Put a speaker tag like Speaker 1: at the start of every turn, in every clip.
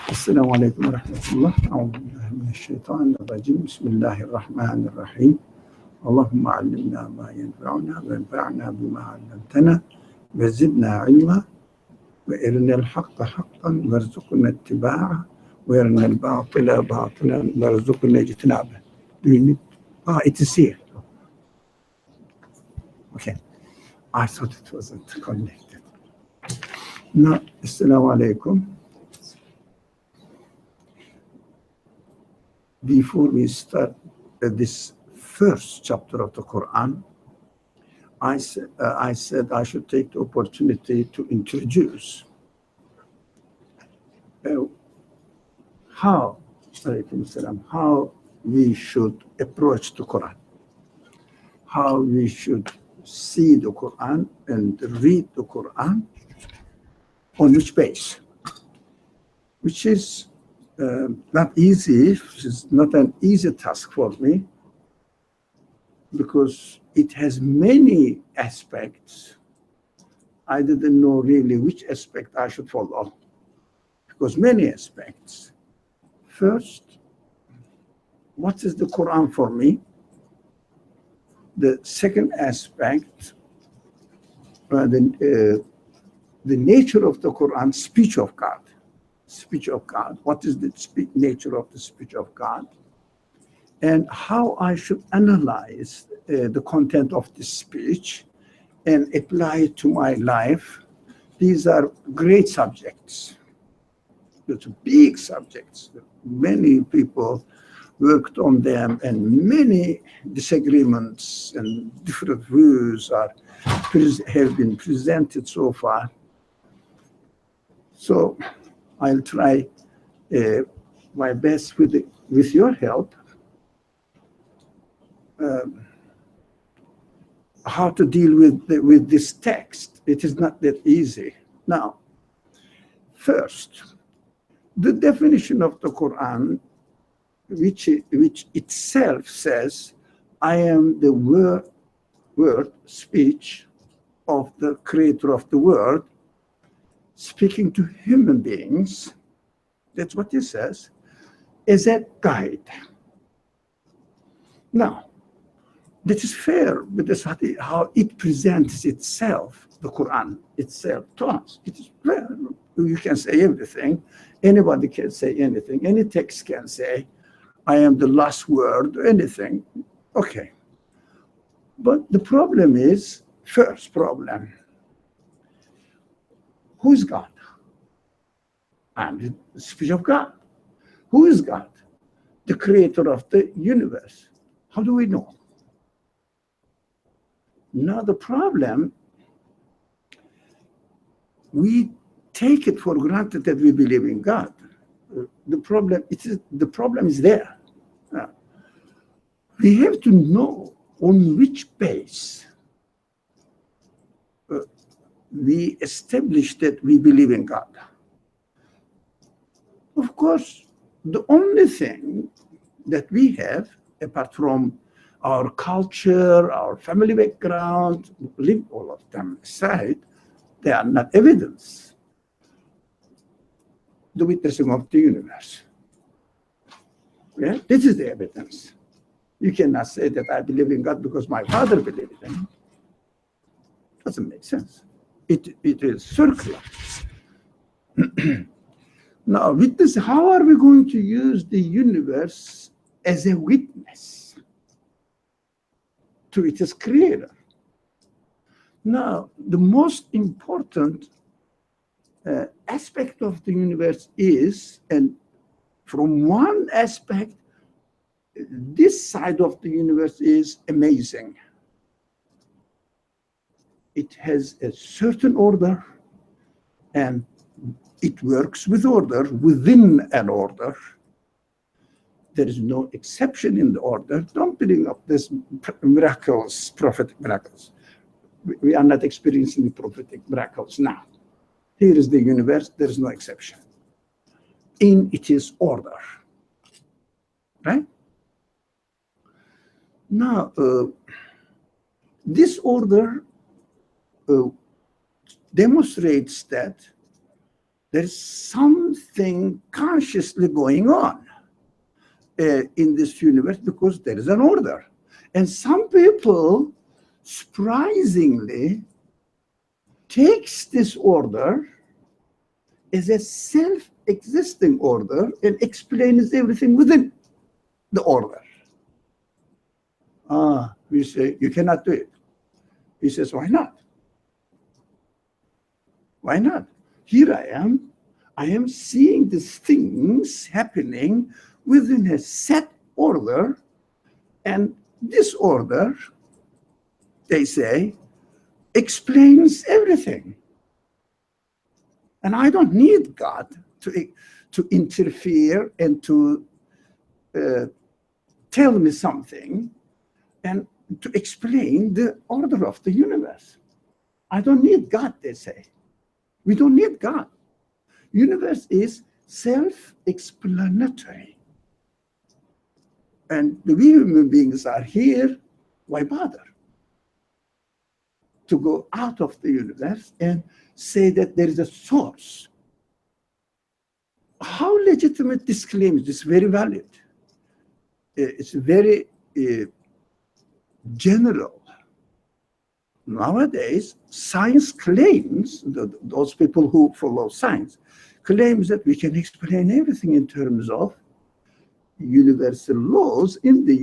Speaker 1: Assalamu alaikum wa rahmatullah. A'udhu billahi minash shaitanir rajim. Bismillahir rahmanir rahim. Allahumma allimna ma yanfa'una wa anfa'na bima 'allamtana wa zidna ilma wa arinal haqqa haqqan warzuqna ittiba'ahu wa arinal batila batilan warzuqna ijtinabah. Do you need? It is here. Okay. I thought it wasn't connected. No, assalamu alaikum. Before we start this first chapter of the Quran, I said I should take the opportunity to introduce how we should approach the Quran, how we should see the Quran and read the Quran, on which base, which is not easy. It's not an easy task for me because it has many aspects. I didn't know really which aspect I should follow because many aspects. First, what is the Quran for me? The second aspect, the nature of the Quran, speech of God. Speech of God. What is the nature of the speech of God? And how I should analyze the content of the speech and apply it to my life. These are great subjects. It's big subjects. Many people worked on them and many disagreements and different views have been presented so far. So I'll try my best with your help how to deal with this text. It is not that easy. Now, first, the definition of the Quran, which itself says, I am the word, speech of the creator of the world, speaking to human beings, that's what it says, as a guide. Now, that is fair, but that's how it presents itself, the Quran itself to us. It is fair. You can say everything. Anybody can say anything. Any text can say, I am the last word, anything. Okay. But the problem is, first problem, who is God? I am the speech of God. Who is God? The creator of the universe. How do we know? Now the problem, we take it for granted that we believe in God. The problem is there. We have to know on which base we establish that we believe in God. Of course, the only thing that we have, apart from our culture, our family background, leave all of them aside, they are not evidence. The witnessing of the universe. Yeah? This is the evidence. You cannot say that I believe in God because my father believed in him. Doesn't make sense. It is circular. Now, with this, how are we going to use the universe as a witness to its creator? Now, the most important aspect of the universe is, and from one aspect, this side of the universe is amazing. It has a certain order, and it works with order, within an order. There is no exception in the order. Don't believe of this miracles, prophetic miracles. We are not experiencing the prophetic miracles now. Here is the universe, there is no exception. In its order, right? Now, this order demonstrates that There's something consciously going on in this universe because there is an order. And some people, surprisingly, takes this order as a self-existing order and explains everything within the order. We say, you cannot do it. He says, why not? Why not? Here I am seeing these things happening within a set order, and this order, they say, explains everything. And I don't need God to interfere and to tell me something and to explain the order of the universe. I don't need God, they say. We don't need God. Universe is self-explanatory. And the human beings are here, why bother to go out of the universe and say that there is a source? How legitimate this claim is? It's very valid. It's very general. Nowadays, science claims, those people who follow science, claims that we can explain everything in terms of universal laws in the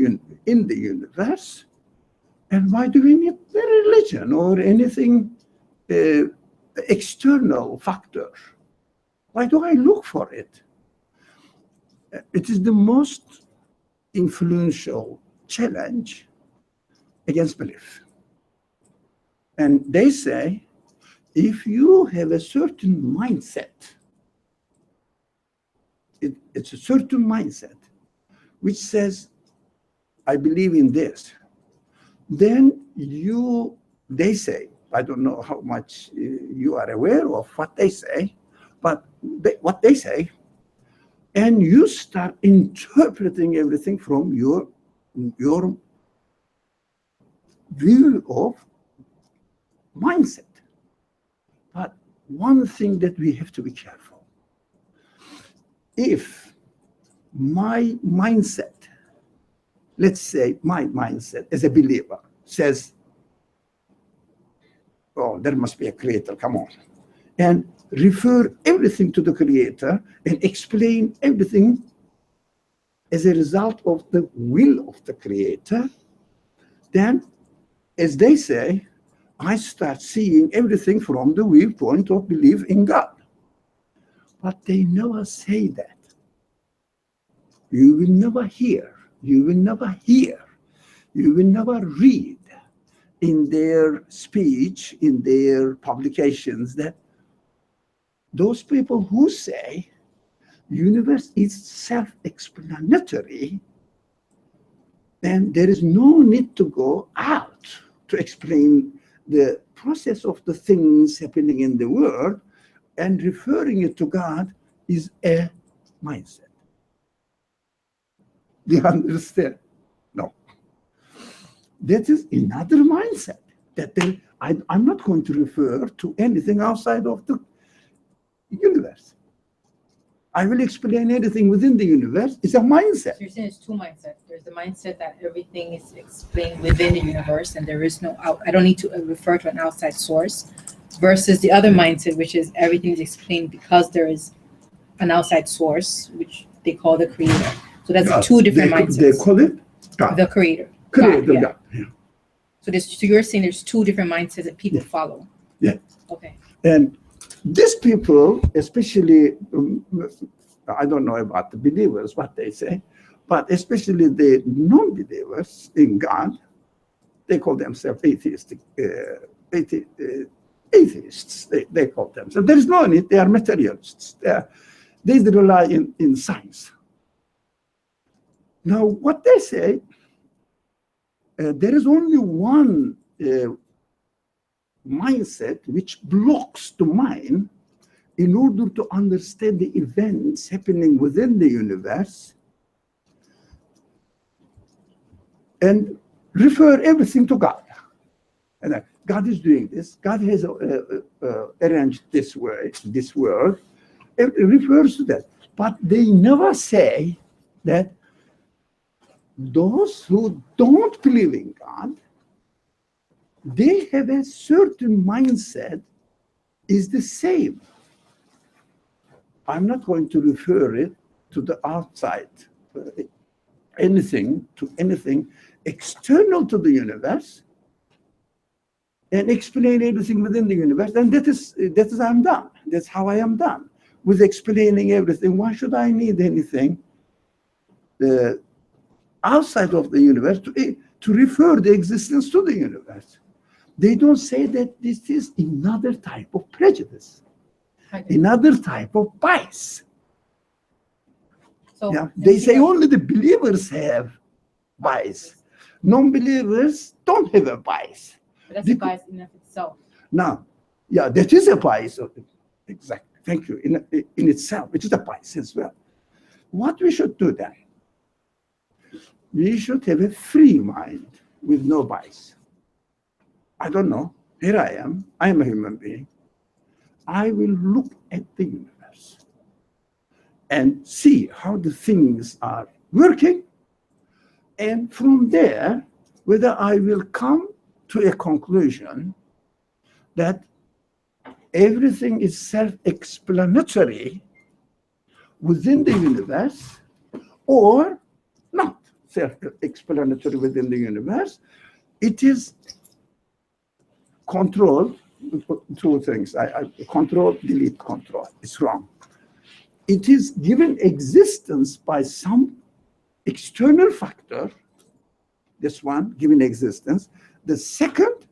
Speaker 1: universe. And why do we need the religion or anything external factor? Why do I look for it? It is the most influential challenge against belief. And they say, if you have a certain mindset, it's a certain mindset which says, I believe in this, then they say, I don't know how much you are aware of what they say, but what they say, and you start interpreting everything from your view of mindset. But one thing that we have to be careful, if my mindset, let's say my mindset as a believer says, oh, there must be a creator, come on, and refer everything to the creator and explain everything as a result of the will of the creator, then, as they say, I start seeing everything from the viewpoint of belief in God. But they never say that. You will never hear, you will never hear, you will never read in their speech, in their publications, that those people who say universe is self-explanatory, and there is no need to go out to explain the process of the things happening in the world, and referring it to God is a mindset. Do you understand? No. That is another mindset. That I'm not going to refer to anything outside of the universe. I will explain anything within the universe. It's a mindset.
Speaker 2: So you're saying there's two mindsets. There's the mindset that everything is explained within the universe and there is no I don't need to refer to an outside source, versus the other mindset, which is everything is explained because there is an outside source, which they call the creator. So that's two different mindsets.
Speaker 1: They call it God.
Speaker 2: The creator.
Speaker 1: Creator,
Speaker 2: God.
Speaker 1: God. Yeah.
Speaker 2: So you're saying there's two different mindsets that people follow.
Speaker 1: Yeah.
Speaker 2: Okay.
Speaker 1: And these people, especially, I don't know about the believers, what they say, but especially the non-believers in God, they call themselves atheistic, atheists, they call themselves. There is no need, they are materialists. They rely in science. Now, what they say, there is only one mindset which blocks the mind in order to understand the events happening within the universe and refer everything to God. And God is doing this. God has arranged this way, this world. It refers to that. But they never say that those who don't believe in God, they have a certain mindset is the same. I'm not going to refer it to the outside, anything external to the universe, and explain everything within the universe. And that is I'm done. That's how I am done with explaining everything. Why should I need anything outside of the universe to refer the existence to the universe? They don't say that this is another type of prejudice, another type of bias.
Speaker 2: So
Speaker 1: Yeah, they say only the believers have bias. Non-believers don't have a bias.
Speaker 2: But that's a bias in and of itself.
Speaker 1: Now, yeah, that is a bias. Exactly. Thank you. In itself, it is a bias as well. What we should do then? We should have a free mind with no bias. I don't know. Here I am. I am a human being. I will look at the universe and see how the things are working. And from there, whether I will come to a conclusion that everything is self-explanatory within the universe or not self-explanatory within the universe. It is control, two things. Control, delete control. It's wrong. It is given existence by some external factor. This one, given existence. The second,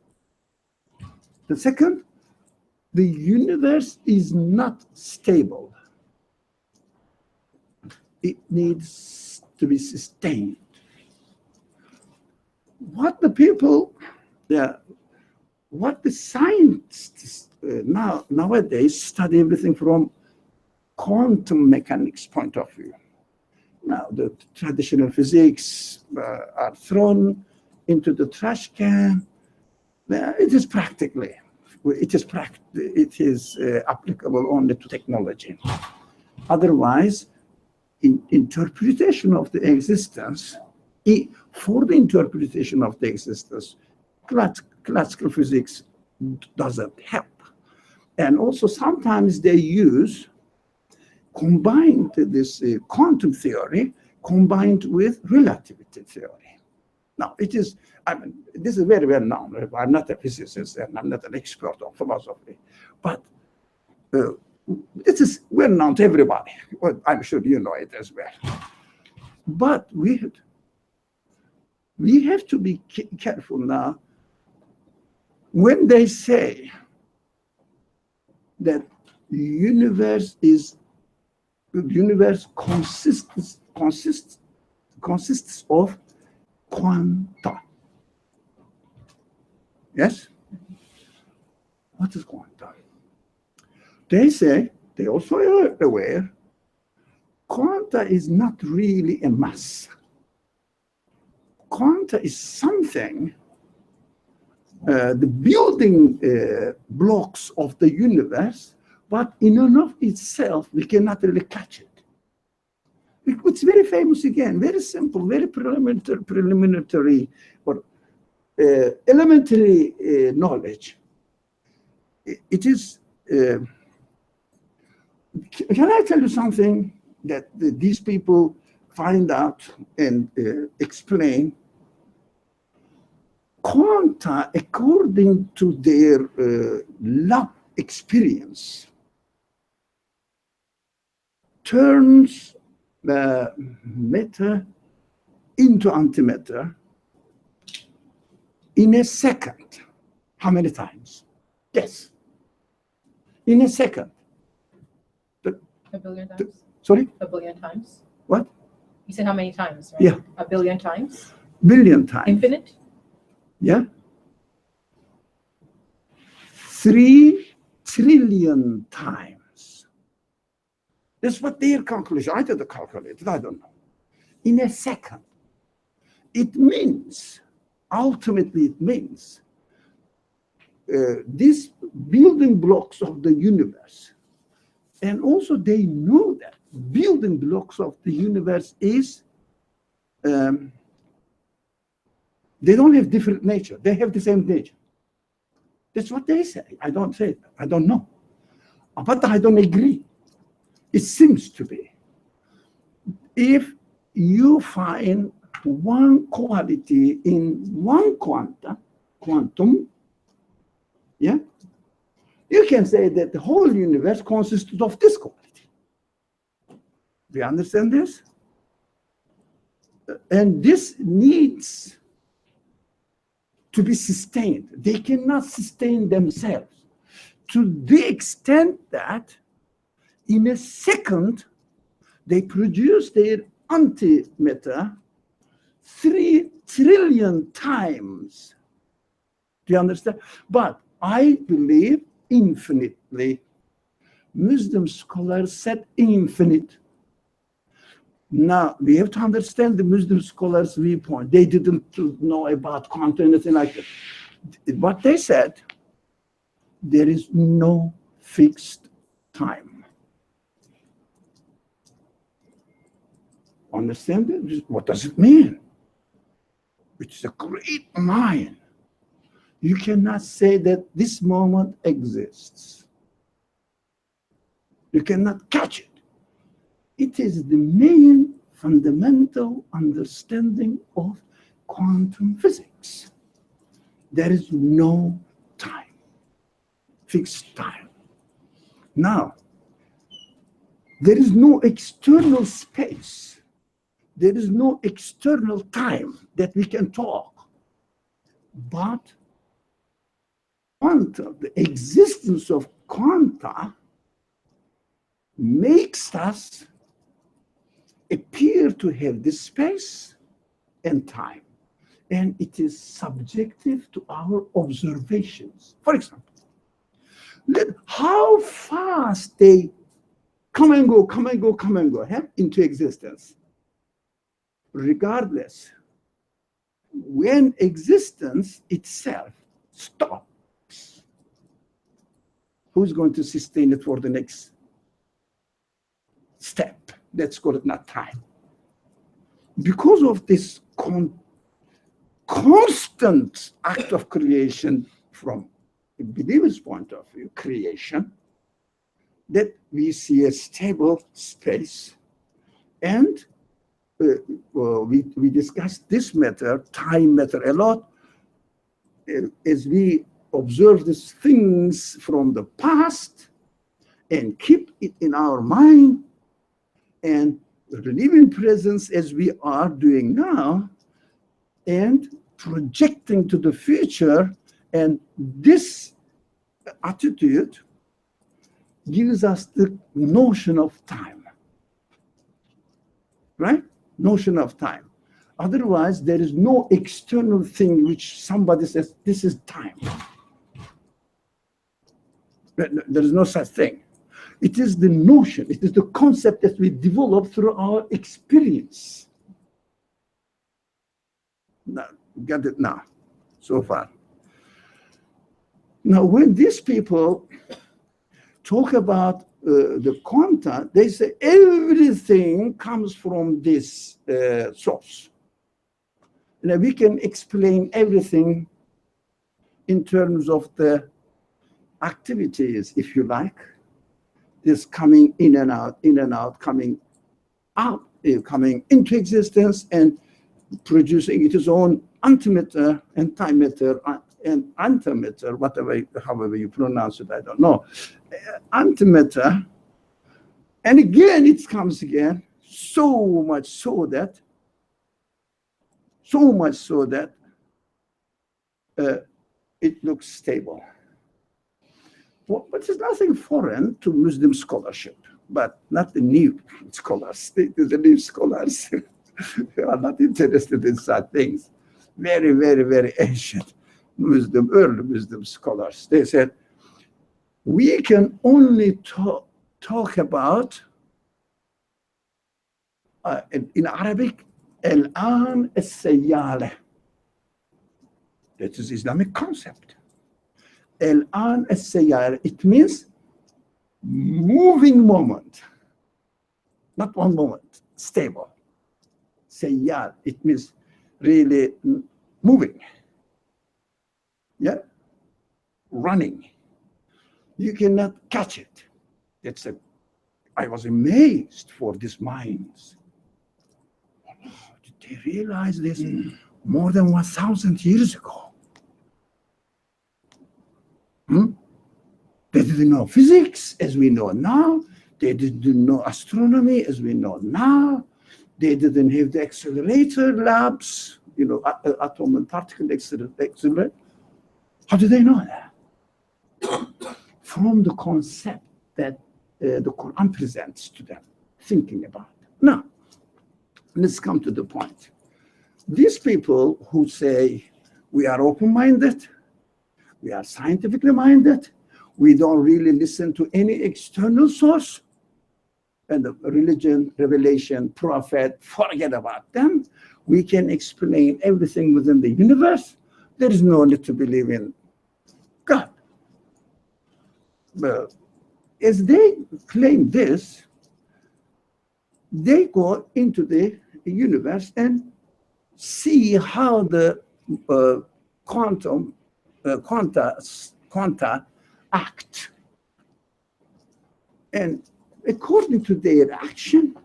Speaker 1: the universe is not stable. It needs to be sustained. What the people, what the scientists nowadays study everything from quantum mechanics point of view. Now, the traditional physics are thrown into the trash can. It is applicable only to technology. Otherwise, in interpretation of the existence, for the interpretation of the existence, classical physics doesn't help. And also sometimes they combined this quantum theory combined with relativity theory. Now, this is very well known. I'm not a physicist and I'm not an expert on philosophy, but it is well known to everybody. Well, I'm sure you know it as well. But we have to be careful now when they say that the universe consists of quanta. Yes? What is quanta? They also are aware, quanta is not really a mass. Quanta is something, the building blocks of the universe, but in and of itself, we cannot really catch it. It's very famous again, very simple, very preliminary or elementary knowledge. It is, can I tell you something that these people find out and explain? Quanta, according to their lab experience, turns the matter into antimatter in a second. How many times? Yes. In a second.
Speaker 2: A billion times?
Speaker 1: Sorry?
Speaker 2: A billion times?
Speaker 1: What?
Speaker 2: You said how many times, right?
Speaker 1: Yeah.
Speaker 2: A billion times?
Speaker 1: Billion times.
Speaker 2: Infinite?
Speaker 1: Yeah. 3 trillion times. That's what their conclusion. I did the calculation, I don't know. In a second. It means, ultimately it means, these building blocks of the universe And also they know that building blocks of the universe is, they don't have different nature. They have the same nature. That's what they say. I don't say that. I don't know. But I don't agree. It seems to be. If you find one quality in one quantum, yeah, you can say that the whole universe consists of this quality. Do you understand this? And this needs to be sustained. They cannot sustain themselves to the extent that in a second they produce their antimatter 3 trillion times. Do you understand? But I believe infinitely. Muslim scholars said infinite. Now, we have to understand the Muslim scholars' viewpoint. They didn't know about quantum, anything like that. What they said, there is no fixed time. Understand it? What does it mean? It's a great mind. You cannot say that this moment exists. You cannot catch it. It is the main fundamental understanding of quantum physics. There is no time, fixed time. Now, there is no external space. There is no external time that we can talk. But quanta, the existence of quanta makes us appear to have this space and time. And it is subjective to our observations. For example, how fast they come and go, come and go, come and go into existence. Regardless, when existence itself stops, who's going to sustain it for the next step? Let's call it not time. Because of this constant act of creation from a believer's point of view, creation, that we see a stable space. And we discussed this matter, time matter, a lot, as we observe these things from the past and keep it in our mind and live in presence as we are doing now and projecting to the future. And this attitude gives us the notion of time, right? Notion of time. Otherwise, there is no external thing which somebody says, this is time. There is no such thing. It is the notion, it is the concept that we develop through our experience. Now, get it now, so far. Now, when these people talk about the quanta, they say everything comes from this source. Now, we can explain everything in terms of the activities, if you like. This coming in and out, coming out, coming into existence and producing its own antimatter and time matter and antimatter, however you pronounce it, I don't know. Antimatter, and again it comes again, so much so that it looks stable. Well, but there's nothing foreign to Muslim scholarship, but not the new scholars. The new scholars are not interested in such things. Very, very, very ancient early Muslim scholars. They said, we can only talk about, in Arabic, al-an as-sayyala. That is Islamic concept. Al-an as-sayyala. It means moving moment, not one moment, stable. Sayyar, it means really moving. Yeah, running. You cannot catch it. I was amazed for these minds. Did they realize this more than 1,000 years ago? They didn't know physics as we know now. They didn't know astronomy as we know now. They didn't have the accelerator labs, atom and particle accelerator. How do they know that? From the concept that the Quran presents to them, thinking about it. Now, let's come to the point. These people who say we are open-minded, we are scientifically minded, we don't really listen to any external source, and the religion, revelation, prophet, forget about them. We can explain everything within the universe. There is no need to believe in God. But as they claim this, they go into the universe and see how the quanta act. And according to their action,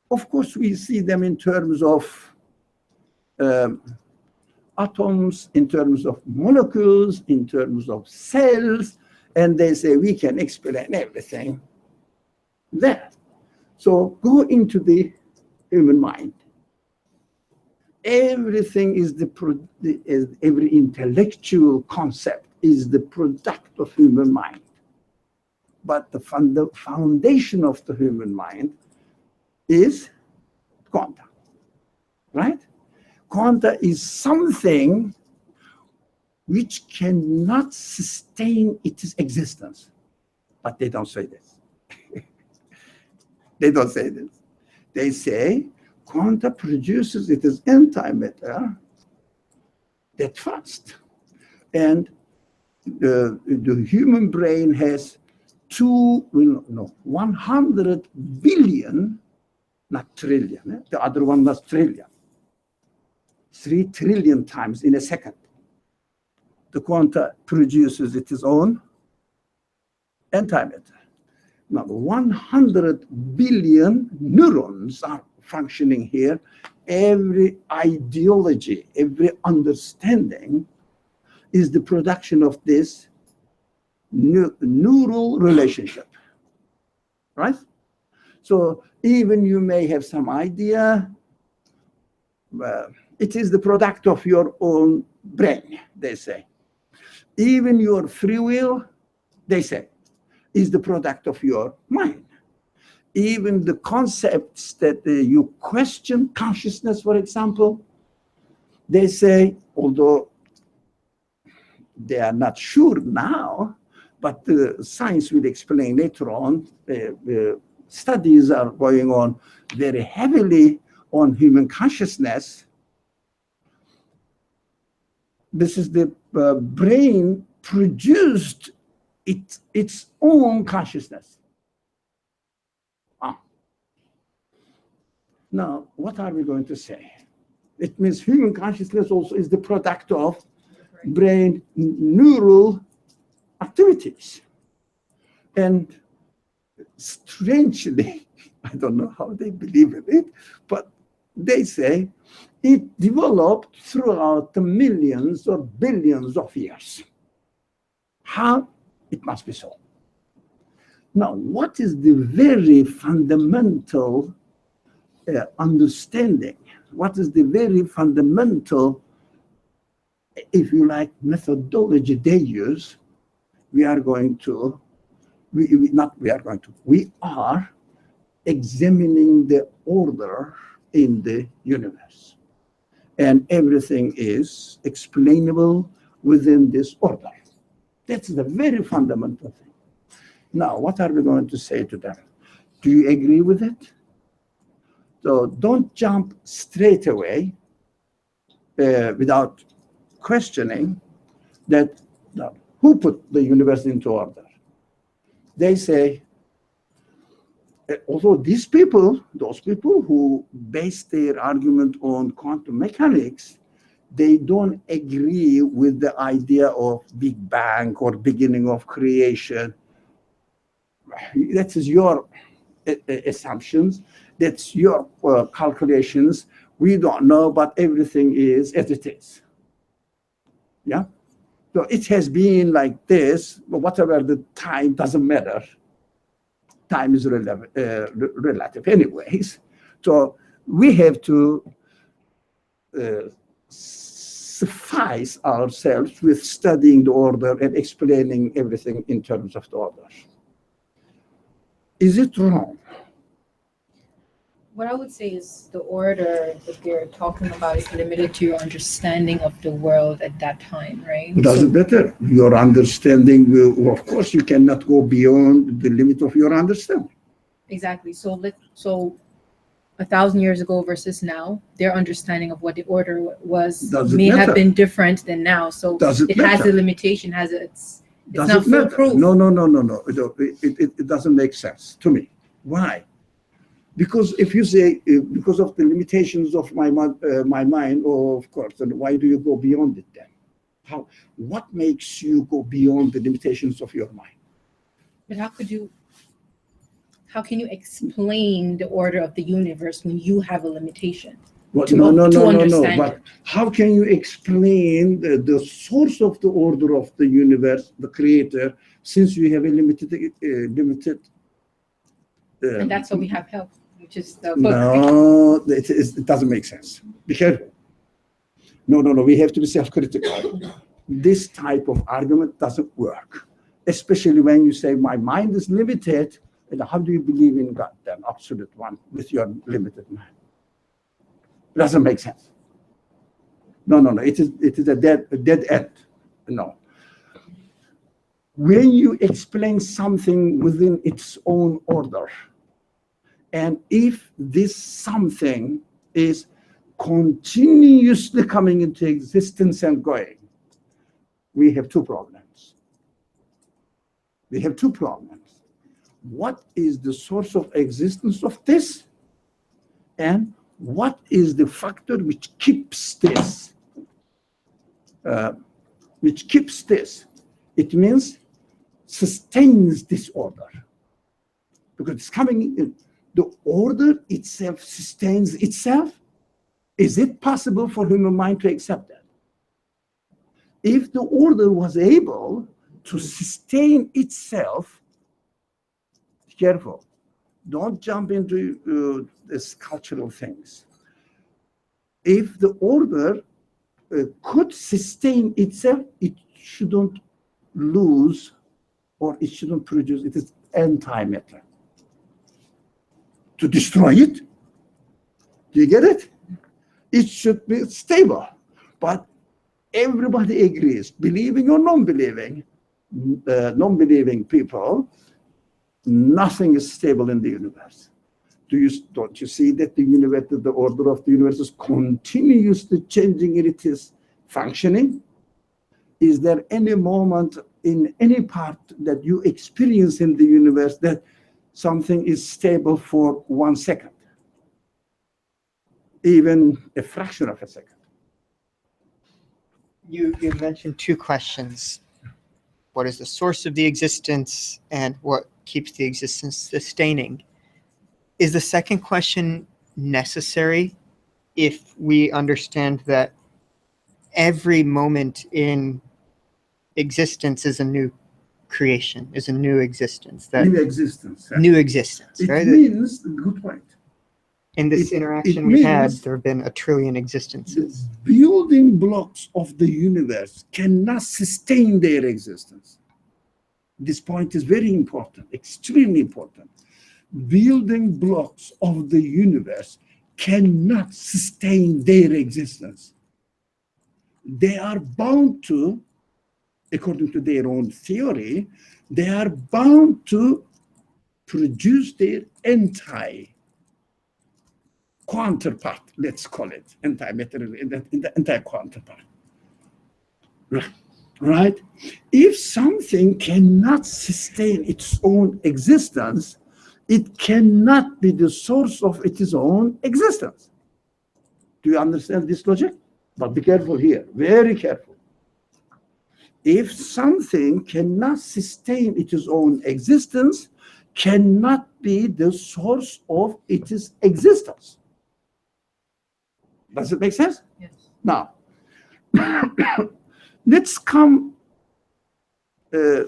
Speaker 1: of course, we see them in terms of atoms, in terms of molecules, in terms of cells, and they say we can explain everything there. So go into the human mind. Everything is every intellectual concept is the product of human mind. But the foundation of the human mind is quanta, right? Quanta is something which cannot sustain its existence. But they don't say this. They don't say this. They say quanta produces its antimatter that fast. And the human brain has 100 billion, not trillion, the other one was trillion, 3 trillion times in a second. The quanta produces its own antimatter. Now, 100 billion neurons are functioning here. Every ideology, every understanding is the production of this neural relationship, right? So even you may have some idea, it is the product of your own brain, they say. Even your free will, they say, is the product of your mind. Even the concepts that you question, consciousness, for example, they say, although they are not sure now, but science will explain later on, studies are going on very heavily on human consciousness. This is the brain produced its own consciousness. Now, what are we going to say? It means human consciousness also is the product of brain neural activities. And strangely, I don't know how they believe in it, but they say it developed throughout the millions or billions of years. How? It must be so. Now, what is the very fundamental understanding? What is the very fundamental, if you like, methodology they use? We are examining the order in the universe. And everything is explainable within this order. That's the very fundamental thing. Now, what are we going to say to them? Do you agree with it? So don't jump straight away without questioning that who put the universe into order? They say, although those people who base their argument on quantum mechanics, they don't agree with the idea of Big Bang or beginning of creation. That is your assumptions. That's your calculations. We don't know, but everything is as it is. Yeah? So it has been like this, but whatever the time doesn't matter. Time is relative anyways. So we have to suffice ourselves with studying the order and explaining everything in terms of the order. Is it wrong?
Speaker 2: What I would say is the order that they're talking about is limited to your understanding of the world at that time, right?
Speaker 1: Doesn't matter. Your understanding, of course, you cannot go beyond the limit of your understanding.
Speaker 2: Exactly. So 1,000 years ago versus now, their understanding of what the order was may have been different than now. So it has a limitation, it's not foolproof.
Speaker 1: No. It doesn't make sense to me. Why? Because if you say, because of the limitations of my mind, oh, of course, then why do you go beyond it then? What makes you go beyond the limitations of your mind?
Speaker 2: But how can you explain the order of the universe when you have a limitation?
Speaker 1: No. But how can you explain the source of the order of the universe, the creator, since you have a limited
Speaker 2: and that's why we have help, which is the book.
Speaker 1: No, it doesn't make sense. Be careful. No. We have to be self-critical. This type of argument doesn't work, especially when you say my mind is limited. And how do you believe in God then, absolute one, with your limited mind? It doesn't make sense. No. It is a dead end. No. When you explain something within its own order, and if this something is continuously coming into existence and going, we have two problems. What is the source of existence of this? And what is the factor which keeps this? It means sustains this order. Because it's coming in. The order itself sustains itself. Is it possible for human mind to accept that? If the order was able to sustain itself, be careful. Don't jump into these cultural things. If the order could sustain itself, it shouldn't lose or it shouldn't produce. It is antimatter. To destroy it, do you get it? It should be stable. But everybody agrees, believing or non-believing people, nothing is stable in the universe. Don't you see that the universe, the order of the universe is continuously changing in its functioning? Is there any moment in any part that you experience in the universe that something is stable for 1 second? Even a fraction of a second.
Speaker 3: You mentioned two questions. What is the source of the existence and what keeps the existence sustaining? Is the second question necessary if we understand that every moment in existence is a new creation, is a new existence?
Speaker 1: New existence.
Speaker 3: New existence,
Speaker 1: it
Speaker 3: right?
Speaker 1: Means, good point.
Speaker 3: In this interaction we had, there have been 1 trillion existences.
Speaker 1: The building blocks of the universe cannot sustain their existence. This point is very important, extremely important. Building blocks of the universe cannot sustain their existence. They are bound to, according to their own theory, they are bound to produce their counterpart, let's call it, antimatter, in the anti-counterpart. right? If something cannot sustain its own existence, it cannot be the source of its own existence. Do you understand this logic? But be careful here, very careful. If something cannot sustain its own existence, cannot be the source of its existence. Does it make sense?
Speaker 2: Yes.
Speaker 1: Now, let's come to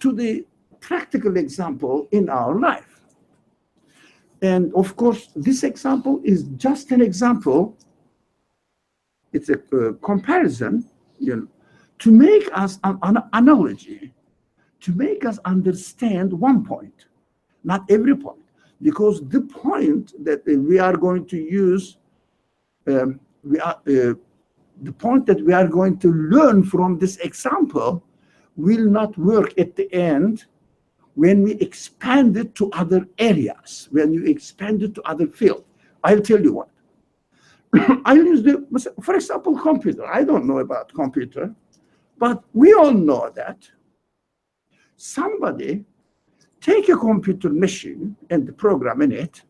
Speaker 1: the practical example in our life. And of course, this example is just an example. It's a comparison, to make us an analogy, to make us understand one point, not every point, because the point that we are going to use, the point that we are going to learn from this example will not work at the end when we expand it to other areas, when you expand it to other fields. I'll tell you what. I'll use for example, computer. I don't know about computer, but we all know that somebody take a computer machine and the program in it,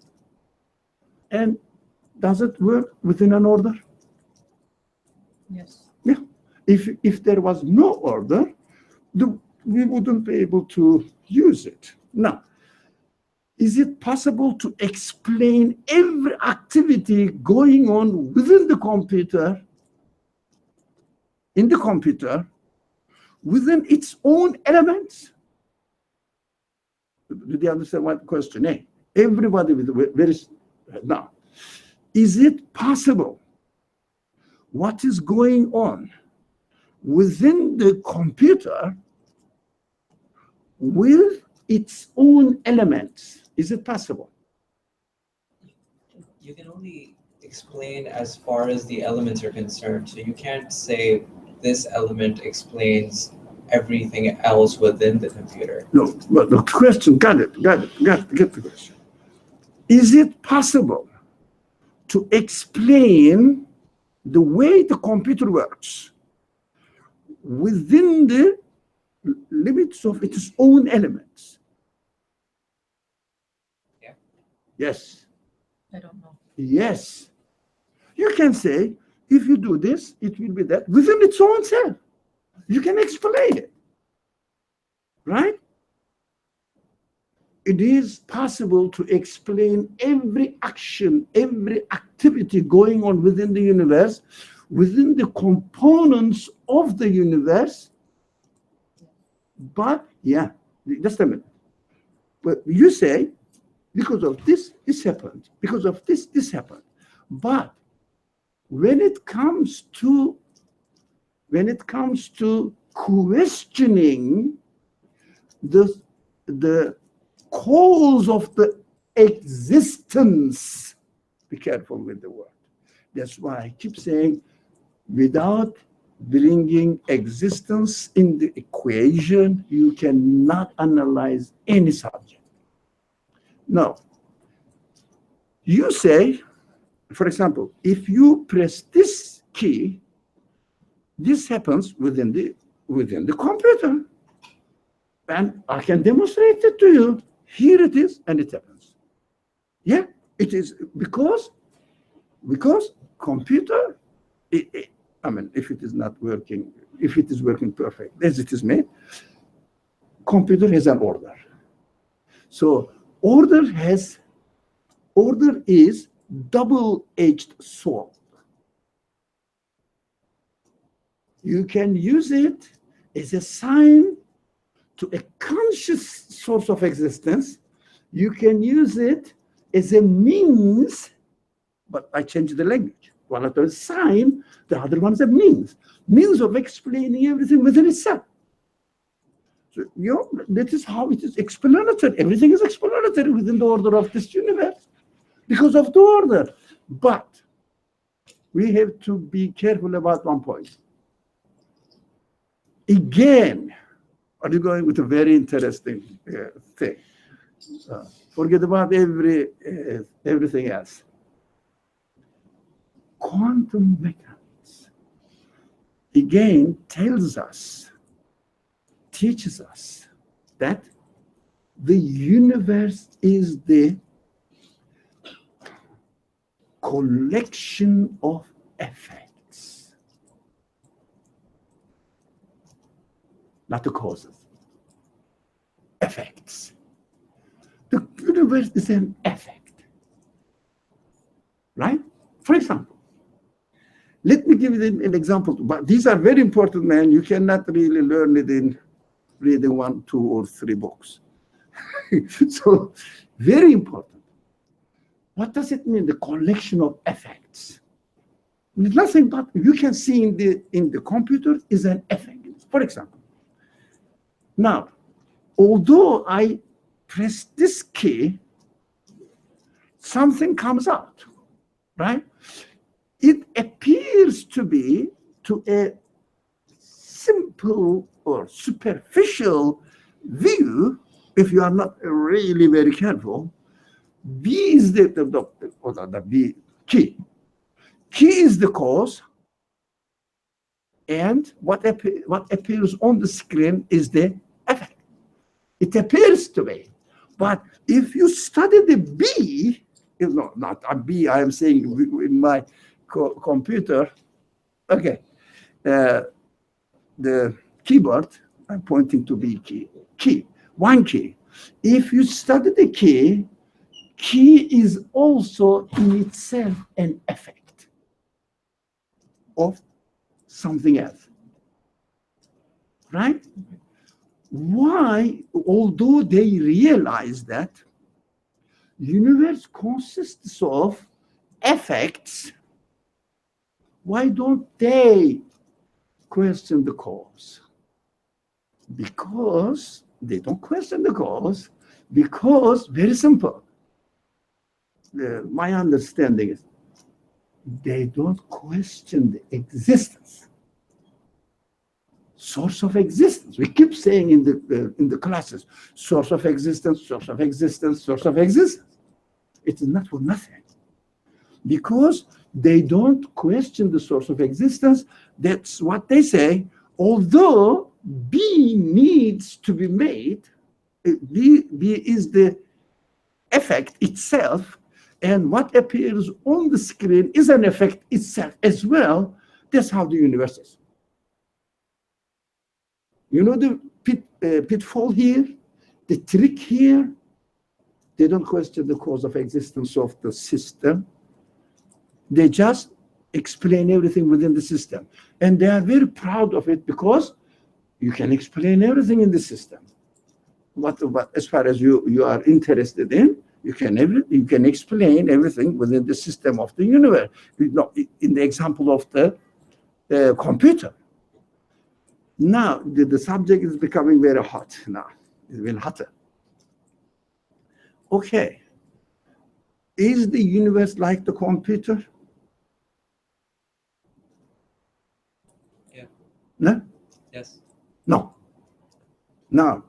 Speaker 1: and does it work within an order?
Speaker 2: Yes.
Speaker 1: Yeah. If there was no order, we wouldn't be able to use it. Now, is it possible to explain every activity going on within the computer, in the computer, within its own elements? Do you understand what question? Hey, everybody with very now, is it possible what is going on within the computer with its own elements? Is it possible?
Speaker 4: You can only explain as far as the elements are concerned. So you can't say this element explains everything else within the computer.
Speaker 1: No, but the question, get the question. Is it possible to explain the way the computer works within the limits of its own elements?
Speaker 4: Yeah.
Speaker 1: Yes.
Speaker 2: I don't know.
Speaker 1: Yes. You can say, if you do this, it will be that within its own self. You can explain it. Right? It is possible to explain every action, every activity going on within the universe, within the components of the universe. But, yeah, just a minute. But you say, because of this, this happened. Because of this, this happened. But when it comes to questioning the cause of the existence, be careful with the word. That's why I keep saying, without bringing existence in the equation, you cannot analyze any subject. No. You say, for example, if you press this key, this happens within the computer. And I can demonstrate it to you. Here it is, and it happens. Yeah, it is because computer, I mean, if it is not working, if it is working perfect, as it is made, computer has an order. So order is double-edged sword. You can use it as a sign to a conscious source of existence. You can use it as a means, but I changed the language. One of those sign, the other one is a means of explaining everything within itself. So, that is how it is explanatory. Everything is explanatory within the order of this universe because of the order. But we have to be careful about one point. Again, are you going with a very interesting thing? Forget about everything else. Quantum mechanics again tells us, teaches us that the universe is the collection of effects, not the causes. Effects. The universe is an effect, right? For example, let me give you an example, but these are very important, man. You cannot really learn it in reading 1, 2, or 3 books. So, very important. What does it mean, the collection of effects? It's nothing but you can see in the computer is an effect. For example, now, although I press this key, something comes out, right? It appears to be, to a simple or superficial view, if you are not really very careful, B is the B key. Key is the cause, and what appears on the screen is the effect. It appears to be. But if you study the B, no, not a B, I am saying in my computer, okay, the keyboard, I'm pointing to B key, one key. If you study the key is also in itself an effect of something else, right? Why, although they realize that universe consists of effects, why don't they question the cause? Because they don't question the cause, because very simple. My understanding is they don't question the existence, source of existence. We keep saying in the classes, source of existence, source of existence, source of existence. It is not for nothing, because they don't question the source of existence. That's what they say. Although B needs to be made, B is the effect itself, and what appears on the screen is an effect itself as well. That's how the universe is. You know the pitfall here, the trick here? They don't question the cause of existence of the system. They just explain everything within the system. And they are very proud of it, because you can explain everything in the system. What as far as you are interested in, you can explain everything within the system of the universe. In the example of the computer. Now, the subject is becoming very hot now. It's been hotter. Okay. Is the universe like the computer?
Speaker 4: Yeah.
Speaker 1: No?
Speaker 4: Yes.
Speaker 1: No. Now,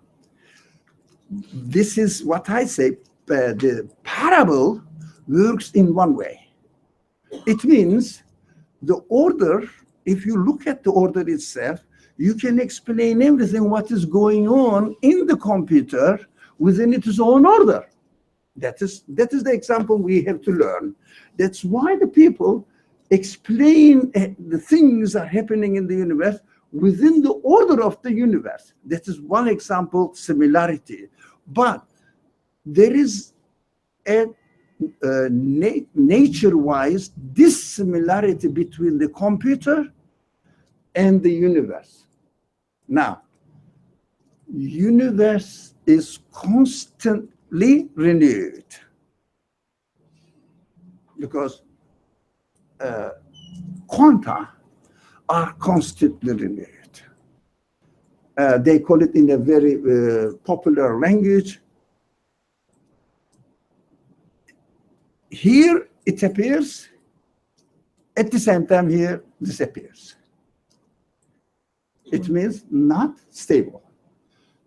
Speaker 1: this is what I say. The parable works in one way. It means the order, if you look at the order itself, you can explain everything what is going on in the computer within its own order. That is the example we have to learn. That's why the people explain the things are happening in the universe within the order of the universe. That is one example, similarity. But there is a nature-wise dissimilarity between the computer and the universe. Now, universe is constantly renewed, because quanta are constantly renewed. They call it in a very popular language. Here it appears, at the same time here disappears. It means not stable.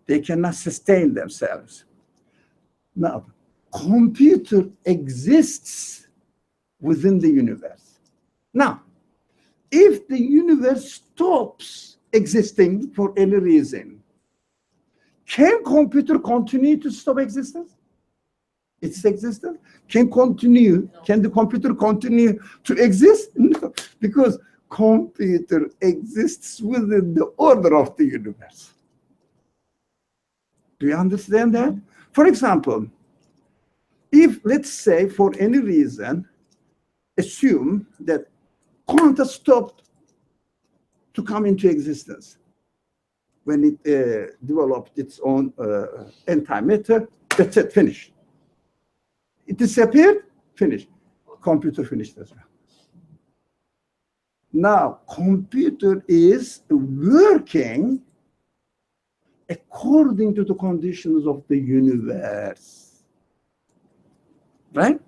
Speaker 1: They cannot sustain themselves. Now, computer exists within the universe. Now, if the universe stops existing for any reason, can computer continue to stop existence? Its existence can continue.
Speaker 2: No.
Speaker 1: Can the computer continue to exist? No, because computer exists within the order of the universe. Do you understand that? For example, if, let's say, for any reason, assume that quanta stopped to come into existence when it developed its own antimatter, that's it, finished. It disappeared, finished. Computer finished as well. Now, computer is working according to the conditions of the universe. Right?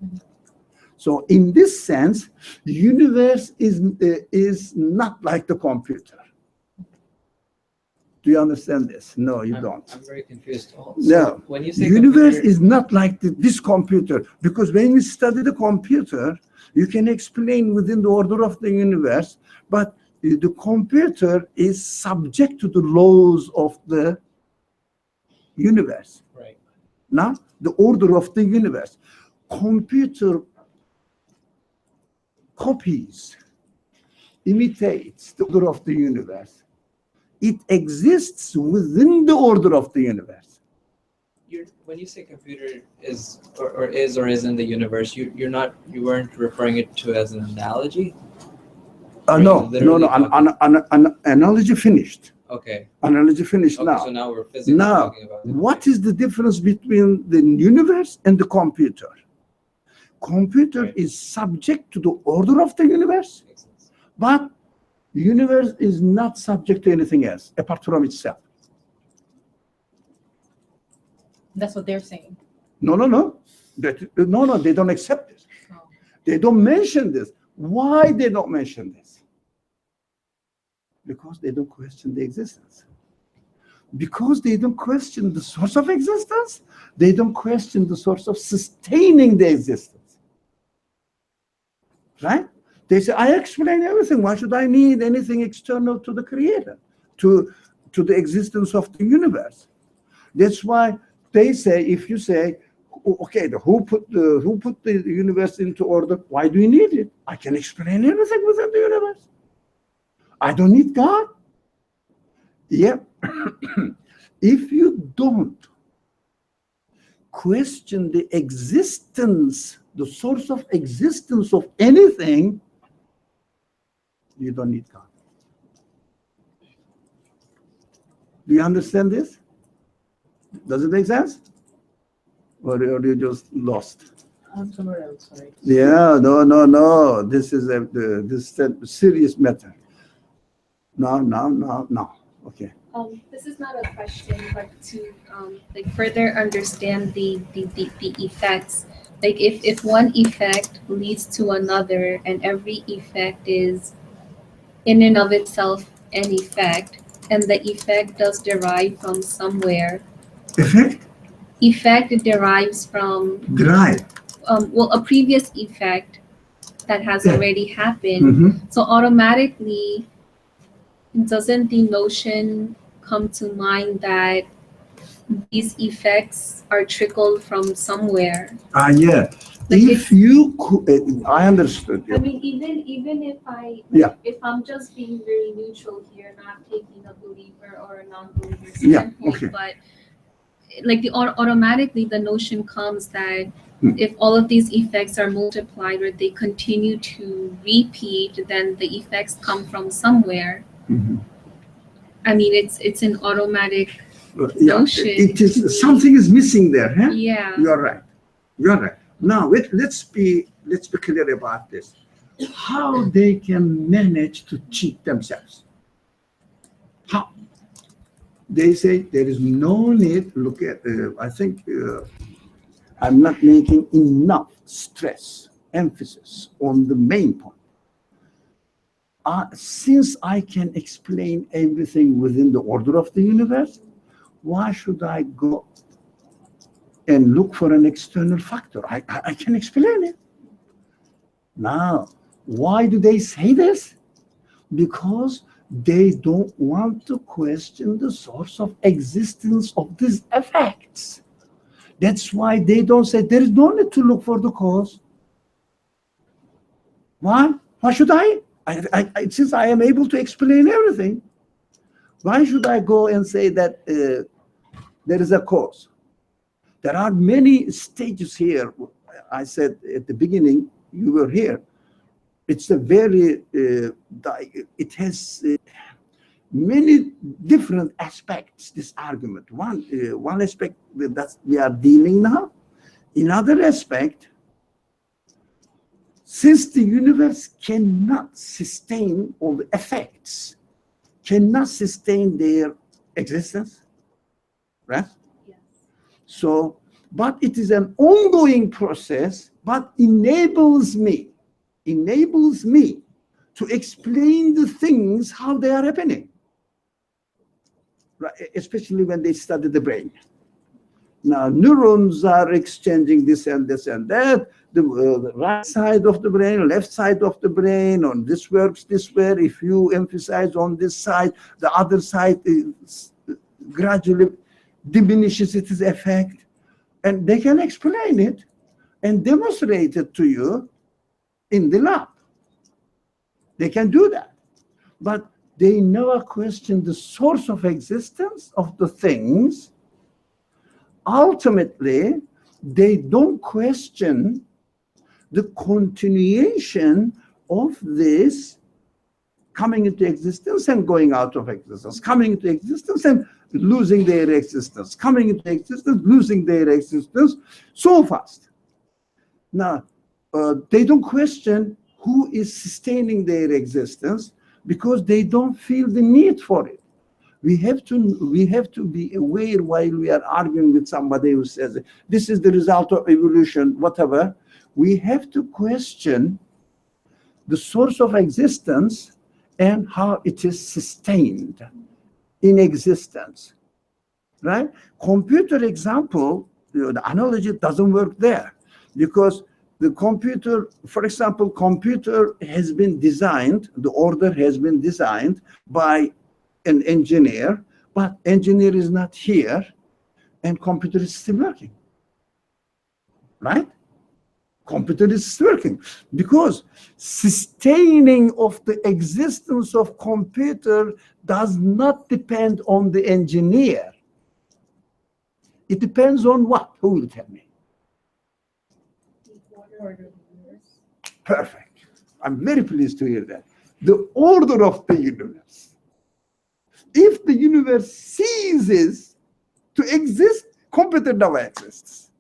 Speaker 1: So in this sense, the universe is not like the computer. Do you understand this? No, you don't.
Speaker 4: I'm very confused.
Speaker 1: No,
Speaker 4: when you
Speaker 1: the
Speaker 4: say
Speaker 1: universe
Speaker 4: computer,
Speaker 1: is not like this computer, because when we study the computer, you can explain within the order of the universe, but the computer is subject to the laws of the universe.
Speaker 4: right?
Speaker 1: Now, the order of the universe. Computer copies, imitates the order of the universe. It exists within the order of the universe.
Speaker 4: When you say computer is or isn't the universe, you weren't referring it to as an analogy?
Speaker 1: No,
Speaker 4: literally
Speaker 1: analogy finished.
Speaker 4: Okay.
Speaker 1: Analogy finished
Speaker 4: Okay,
Speaker 1: now.
Speaker 4: so now we're physically
Speaker 1: Now,
Speaker 4: talking about it.
Speaker 1: what is the difference between the universe and the computer? Computer
Speaker 4: Right.
Speaker 1: is subject to the order of the universe,
Speaker 4: Makes sense.
Speaker 1: but the universe is not subject to anything else apart from itself.
Speaker 2: That's what they're saying.
Speaker 1: No, they don't accept this.
Speaker 2: Oh.
Speaker 1: They don't mention this. Why they don't mention this? Because they don't question the existence. Because they don't question the source of existence, they don't question the source of sustaining the existence. Right? They say, I explain everything. Why should I need anything external to the creator, to the existence of the universe? That's why they say, if you say, okay, who put the universe into order? Why do you need it? I can explain everything within the universe. I don't need God. Yeah. If you don't question the existence, the source of existence of anything, you don't need God. Do you understand this? Does it make sense? Or are you just lost?
Speaker 5: I'm somewhere else, right?
Speaker 1: Yeah, no. This is this serious matter. No. Okay.
Speaker 6: This is not a question, but to like further understand the effects. Like if one effect leads to another, and every effect is in and of itself an effect, and the effect does derive from somewhere.
Speaker 1: Effect?
Speaker 6: Effect derives from
Speaker 1: Drive.
Speaker 6: well, a previous effect that has
Speaker 1: Yeah.
Speaker 6: already happened.
Speaker 1: Mm-hmm.
Speaker 6: So automatically, doesn't the notion come to mind that these effects are trickled from somewhere?
Speaker 1: Yeah.
Speaker 6: Like
Speaker 1: If you could, I understood
Speaker 6: I
Speaker 1: you.
Speaker 6: mean, even if
Speaker 1: Yeah.
Speaker 6: if I'm just being very neutral here, not taking a believer or a non-believer
Speaker 1: Yeah,
Speaker 6: standpoint,
Speaker 1: okay.
Speaker 6: but like automatically the notion comes that
Speaker 1: Hmm.
Speaker 6: if all of these effects are multiplied or they continue to repeat, then the effects come from somewhere.
Speaker 1: Mhm.
Speaker 6: I mean, it's an automatic.
Speaker 1: Yeah,
Speaker 6: Notion.
Speaker 1: it is something is missing there, huh?
Speaker 6: Yeah.
Speaker 1: You're right. Now let's be clear about this. How they can manage to cheat themselves? How? They say there is no need. Look at. I think I'm not making enough emphasis on the main point. Since I can explain everything within the order of the universe, why should I go and look for an external factor? I can explain it. Now, why do they say this? Because they don't want to question the source of existence of these effects. That's why they don't say there is no need to look for the cause. Why? Why should I? Since I am able to explain everything, why should I go and say that there is a cause? There are many stages here. I said at the beginning, you were here. It's a very, it has many different aspects, this argument. One aspect that we are dealing now. Another aspect, since the universe cannot sustain all the effects, cannot sustain their existence, right?
Speaker 6: Yes.
Speaker 1: So, but it is an ongoing process, but enables me to explain the things, how they are happening, right? Especially when they study the brain. Now, neurons are exchanging this and this and that. The right side of the brain, left side of the brain, on this works this way. If you emphasize on this side, the other side is gradually diminishes its effect. And they can explain it and demonstrate it to you in the lab. They can do that. But they never question the source of existence of the things. Ultimately, they don't question the continuation of this coming into existence and going out of existence, coming into existence and losing their existence, coming into existence, losing their existence so fast. Now, they don't question who is sustaining their existence because they don't feel the need for it. We have to be aware while we are arguing with somebody who says this is the result of evolution, whatever. We have to question the source of existence and how it is sustained in existence, right? Computer example, the analogy doesn't work there because the computer, for example, computer has been designed, the order has been designed by an engineer, but engineer is not here and computer is still working, right? Computer is still working because sustaining of the existence of computer does not depend on the engineer. It depends on what? Who will tell me? Perfect. I'm very pleased to hear that. The order of the universe. If the universe ceases to exist, computer never exists.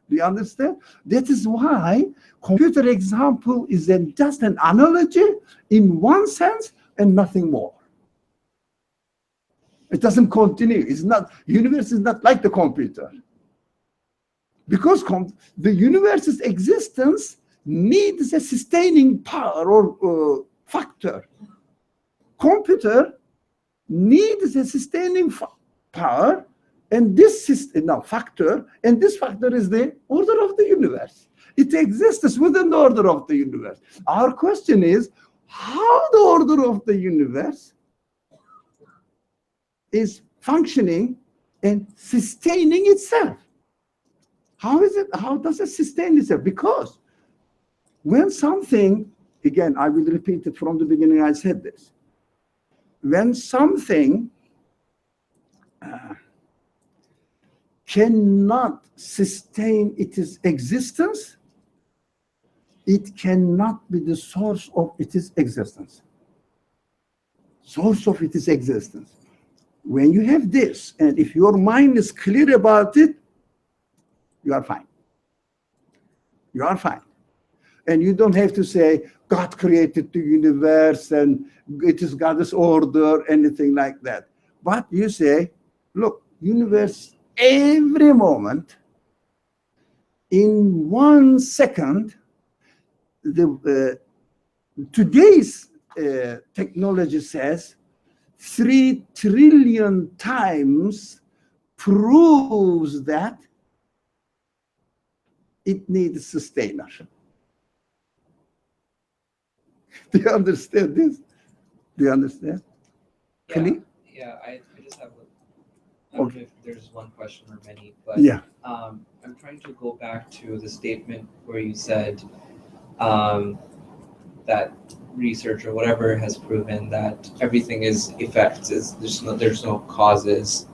Speaker 1: Do you understand? That is why computer example is just an analogy in one sense and nothing more. It doesn't continue. It's not, universe is not like the computer. Because the universe's existence needs a sustaining power or factor. Computer needs a sustaining power, and this is factor, and this factor is the order of the universe. It exists within the order of the universe. Our question is how the order of the universe is functioning and sustaining itself. How is it? How does it sustain itself? Because when something, again, I will repeat it from the beginning, I said this. When something cannot sustain its existence, it cannot be the source of its existence. Source of its existence. When you have this, and if your mind is clear about it, you are fine. You are fine. And you don't have to say, God created the universe and it is God's order, anything like that. But you say, look, universe, every moment, in 1 second, today's technology says 3 trillion times proves that it needs sustainer. Do you understand this? Do you understand?
Speaker 4: Yeah,
Speaker 1: Khalid?
Speaker 4: I just have I don't know if there's one question or many, but
Speaker 1: Yeah.
Speaker 4: I'm trying to go back to the statement where you said that research or whatever has proven that everything is effects. There's no causes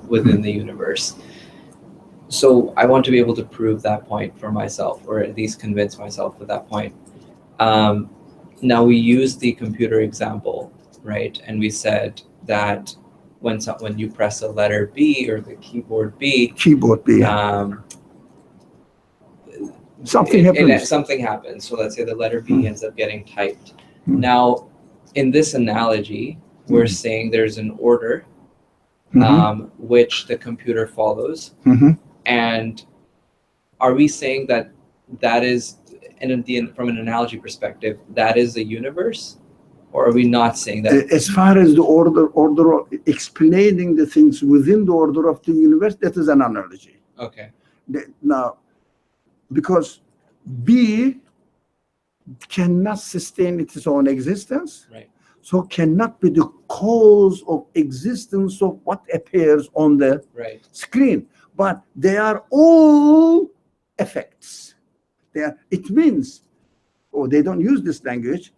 Speaker 4: within the universe. So I want to be able to prove that point for myself, or at least convince myself at that point. Now we use the computer example, right? And we said that when you press a letter B or the keyboard B,
Speaker 1: something happens.
Speaker 4: Something happens. So let's say the letter B ends up getting typed.
Speaker 1: Mm.
Speaker 4: Now, in this analogy, we're saying there's an order which the computer follows. And are we saying that is, and from an analogy perspective, that is the universe? Or are we not saying that?
Speaker 1: As far as the order of explaining the things within the order of the universe, that is an analogy.
Speaker 4: Okay.
Speaker 1: Now, because B cannot sustain its own existence,
Speaker 4: right?
Speaker 1: So cannot be the cause of existence of what appears on the screen. But they are all effects. It means, or they don't use this language,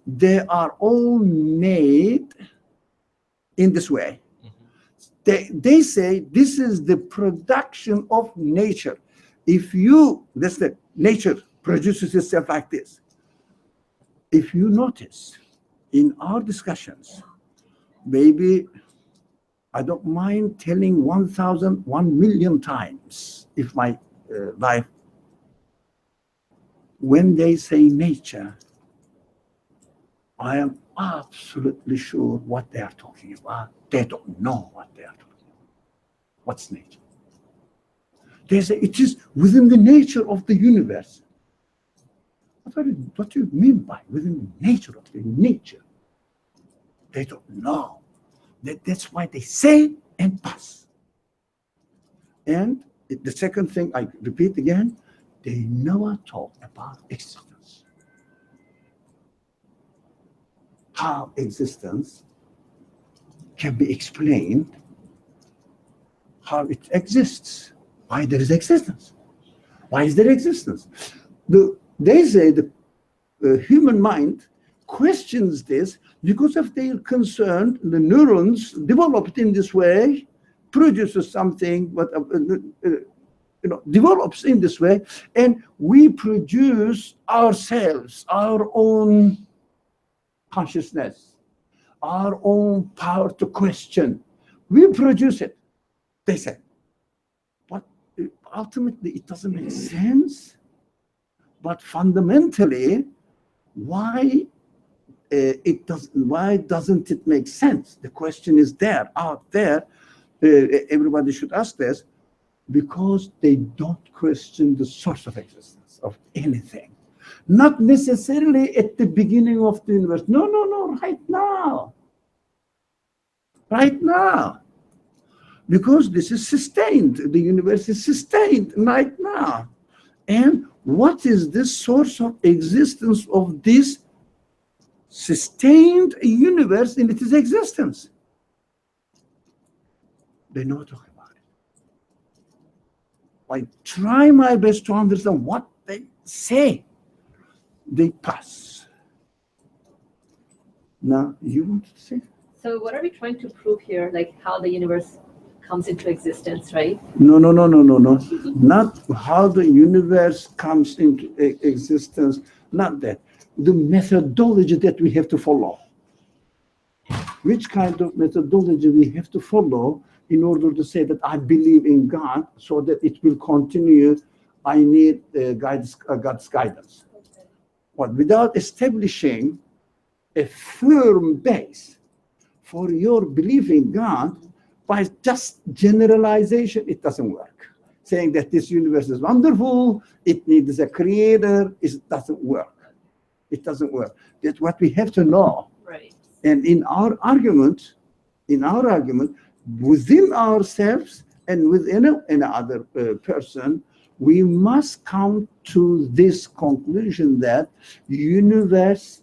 Speaker 1: they are all made in this way. They say this is the production of nature. That's the nature produces itself like this. If you notice in our discussions, maybe I don't mind telling 1 million times if my life, when they say nature, I am absolutely sure what they are talking about. They don't know what they are talking about. What's nature? They say it is within the nature of the universe. What do you mean by within the nature of the nature? They don't know. That's why they say and pass. And the second thing, I repeat again, they never talk about existence. How existence can be explained, how it exists, why there is existence. Why is there existence? They say the human mind questions this because of their concern. The neurons developed in this way produces something, but develops in this way, and we produce ourselves, our own consciousness, our own power to question. We produce it, they say. But ultimately, it doesn't make sense. But fundamentally, why doesn't it make sense? The question is there, out there. Everybody should ask this, because they don't question the source of existence of anything. Not necessarily at the beginning of the universe. No, right now. Right now. Because this is sustained. The universe is sustained right now. And what is the source of existence of this sustained universe in its existence? They know talk about it. I try my best to understand what they say. They pass. Now, you want to say?
Speaker 5: So what are we trying to prove here? Like how the universe comes into existence, right?
Speaker 1: No. Not how the universe comes into existence, not that. The methodology that we have to follow. Which kind of methodology we have to follow in order to say that I believe in God so that it will continue. I need God's guidance. But without establishing a firm base for your belief in God, by just generalization, it doesn't work. Saying that this universe is wonderful, it needs a creator, it doesn't work. It doesn't work. That's what we have to know.
Speaker 5: Right.
Speaker 1: And in our argument, within ourselves and within another person, we must come to this conclusion that the universe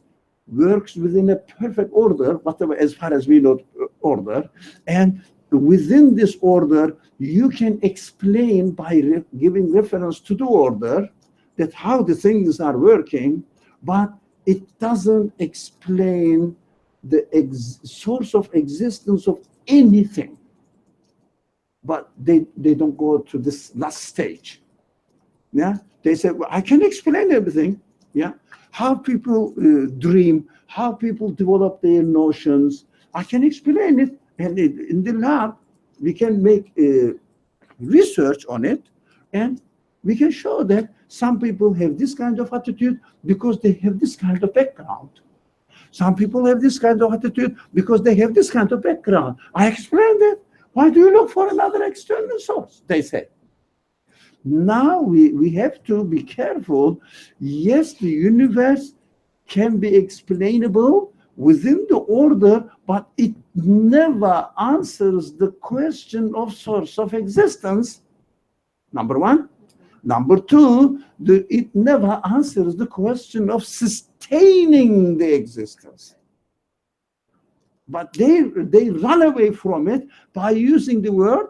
Speaker 1: works within a perfect order, whatever, as far as we know, order. And within this order, you can explain by giving reference to the order that how the things are working, but it doesn't explain the source of existence of anything. But they don't go to this last stage. Yeah, they say, well, I can explain everything. Yeah, how people dream, how people develop their notions. I can explain it, and in the lab we can make research on it, and we can show that some people have this kind of attitude because they have this kind of background. Some people have this kind of attitude because they have this kind of background. I explained it. Why do you look for another external source? They say. Now we have to be careful. Yes, the universe can be explainable within the order, but it never answers the question of source of existence, number one. Number two, it never answers the question of sustaining the existence. But they run away from it by using the word,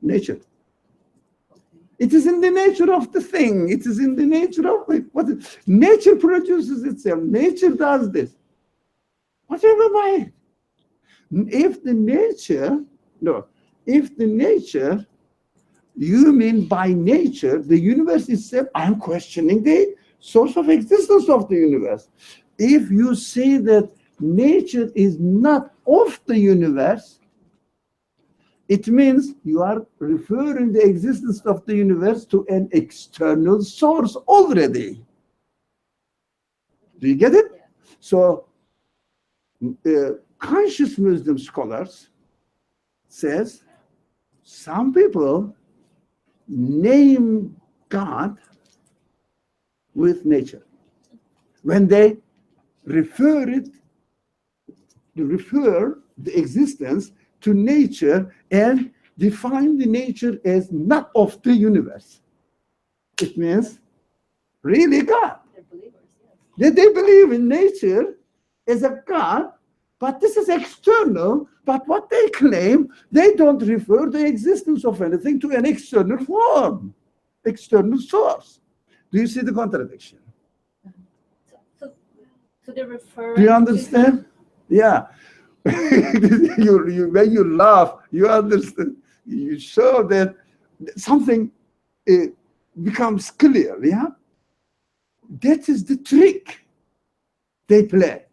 Speaker 1: nature. It is in the nature of the thing. It is in the nature of what nature produces itself. Nature does this. Whatever by it. If the nature, you mean by nature, the universe itself, I'm questioning the source of existence of the universe. If you say that nature is not of the universe, it means you are referring the existence of the universe to an external source already. Do you get it? Yeah. So, conscious Muslim scholars says some people name God with nature when they refer the existence to nature and define the nature as not of the universe. It means really God. They're believers, yes. They believe in nature as a God, but this is external. But what they claim, they don't refer the existence of anything to an external form, external source. Do you see the contradiction?
Speaker 5: So they're referring.
Speaker 1: Do you understand? Yeah. When you laugh, you understand. You show that something becomes clear. Yeah, that is the trick they play.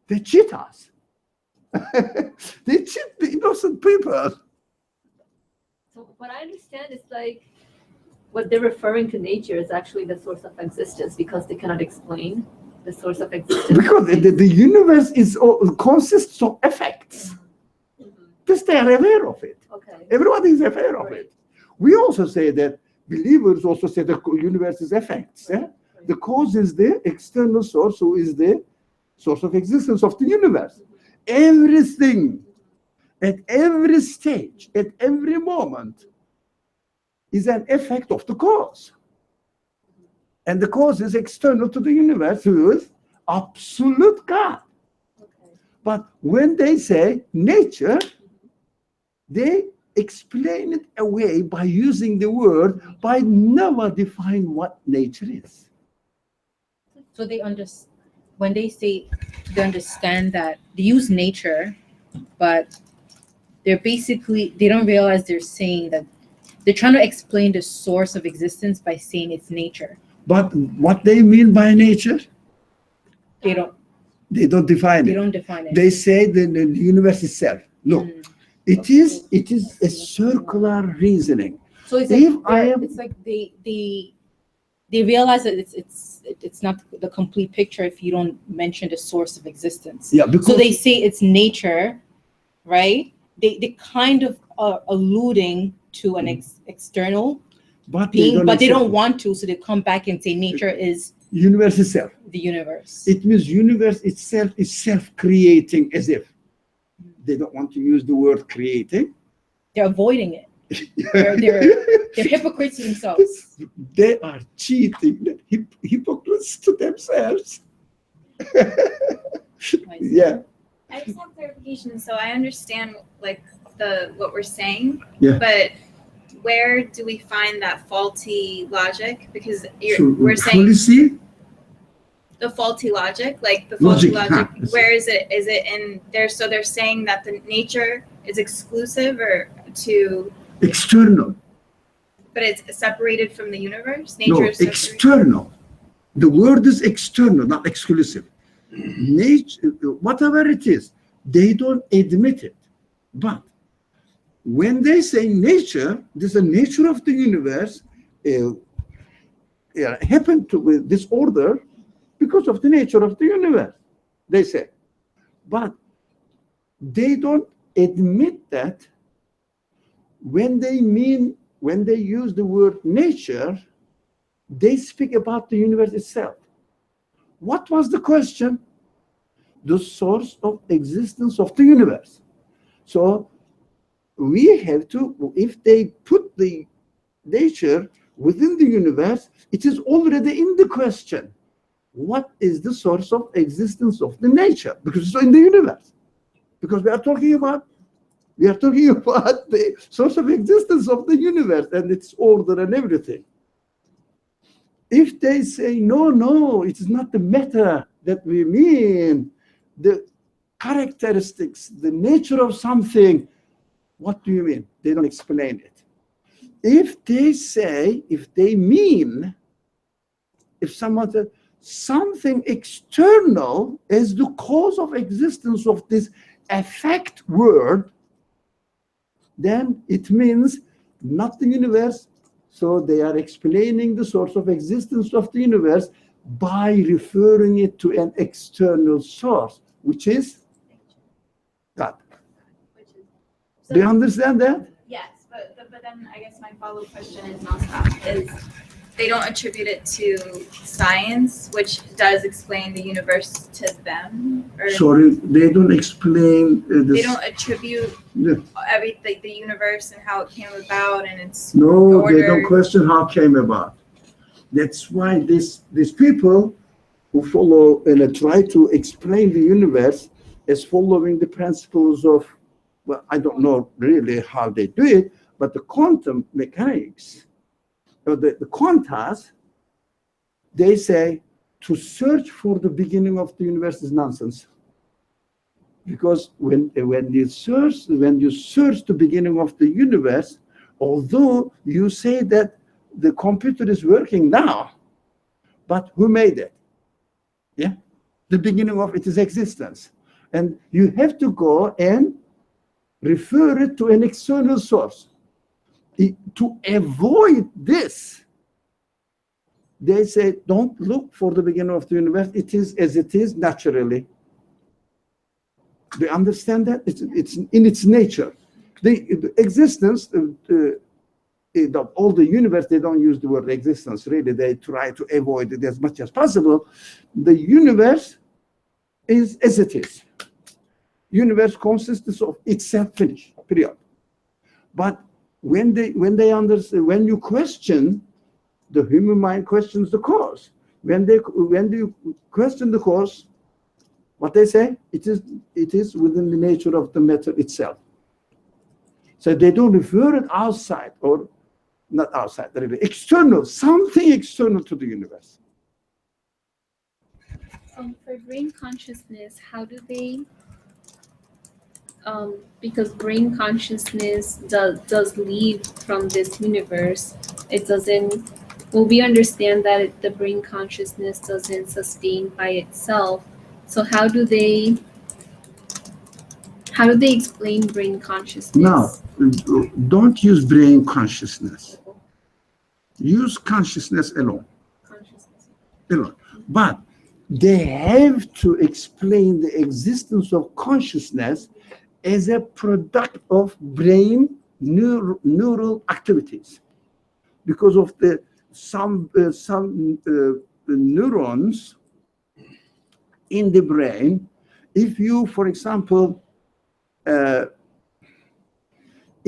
Speaker 1: They cheat us. They cheat the innocent people.
Speaker 5: So what I understand is like what they're referring to nature is actually the source of existence because they cannot explain the source of existence.
Speaker 1: Because the universe consists of effects. Because they are aware of it.
Speaker 5: Okay.
Speaker 1: Everybody is aware of it. We also say that believers also say the universe is effects. Yeah? The cause is the external source, who is the source of existence of the universe. Everything, at every stage, at every moment, is an effect of the cause. And the cause is external to the universe, who is absolute God. Okay. But when they say nature, they explain it away by using the word, by never define what nature is.
Speaker 2: So they understand, when they say they understand that they use nature, but they don't realize they're saying that they're trying to explain the source of existence by saying it's nature.
Speaker 1: But what they mean by nature?
Speaker 2: They don't
Speaker 1: define it.
Speaker 2: They don't define it.
Speaker 1: They say the universe itself. Look, it is a circular reasoning.
Speaker 2: So it's like they realize that it's not the complete picture if you don't mention the source of existence.
Speaker 1: Yeah, because
Speaker 2: so they say it's nature, right? They kind of are alluding to an external being, but they don't want to, so they come back and say nature is
Speaker 1: universe itself.
Speaker 2: The universe.
Speaker 1: It means universe itself is self-creating, as if they don't want to use the word creating.
Speaker 2: They're avoiding it. They're hypocrites themselves.
Speaker 1: They are cheating, hypocrites to themselves. Yeah.
Speaker 7: I just have clarification. So I understand like what we're saying,
Speaker 1: Yeah.
Speaker 7: but where do we find that faulty logic? Because
Speaker 1: So,
Speaker 7: we're saying
Speaker 1: policy,
Speaker 7: the faulty logic, like the faulty
Speaker 1: Logic,
Speaker 7: logic.
Speaker 1: huh.
Speaker 7: Where is it? Is it in there? So they're saying that the nature is exclusive or to,
Speaker 1: external.
Speaker 7: but it's separated from the universe.
Speaker 1: No,
Speaker 7: Nature is separated.
Speaker 1: external. The word is external, not exclusive. Nature, whatever it is, they don't admit it. But when they say nature, this is the nature of the universe, happened to with this order because of the nature of the universe, they say. But they don't admit that when they use the word nature, they speak about the universe itself. What was the question? The source of existence of the universe. So we have to, if they put the nature within the universe, it is already in the question. What is the source of existence of the nature? Because it's in the universe. Because we are talking about the source of existence of the universe and its order and everything. If they say, no, it is not the matter that we mean, the characteristics, the nature of something, what do you mean? They don't explain it. If they say, if someone says something external is the cause of existence of this effect word, then it means not the universe. So they are explaining the source of existence of the universe by referring it to an external source, which is God. Do you understand that?
Speaker 7: Yes, but then I guess my follow-up question is they don't attribute it to science, which does explain the universe to them. Or
Speaker 1: Sorry, they don't explain this.
Speaker 7: they don't attribute
Speaker 1: No.
Speaker 7: everything, the universe and how it came about and its
Speaker 1: No,
Speaker 7: order.
Speaker 1: they don't question how it came about. That's why these people who follow and try to explain the universe as following the principles of, well, I don't know really how they do it, but the quantum mechanics, or the quantas, they say to search for the beginning of the universe is nonsense. Because when you search the beginning of the universe, although you say that the computer is working now, but who made it? Yeah, the beginning of its existence, and you have to go and refer it to an external source. To avoid this, they say, don't look for the beginning of the universe. It is as it is naturally. Do you understand that? It's in its nature. The existence of all the universe, they don't use the word existence, really. They try to avoid it as much as possible. The universe is as it is. Universe consists of itself, finish, period. But when you question, the human mind questions the cause. When you question the cause, what they say, it is within the nature of the matter itself. So they don't refer it outside, or not outside, really external, something external to the universe.
Speaker 6: For brain consciousness, how do they? Because brain consciousness does leave from this universe. It doesn't. Well, we understand that the brain consciousness doesn't sustain by itself. So how do they explain brain consciousness?
Speaker 1: Now, don't use brain consciousness. Use consciousness alone. But they have to explain the existence of consciousness as a product of brain neural activities, because of some neurons in the brain. If you, for example,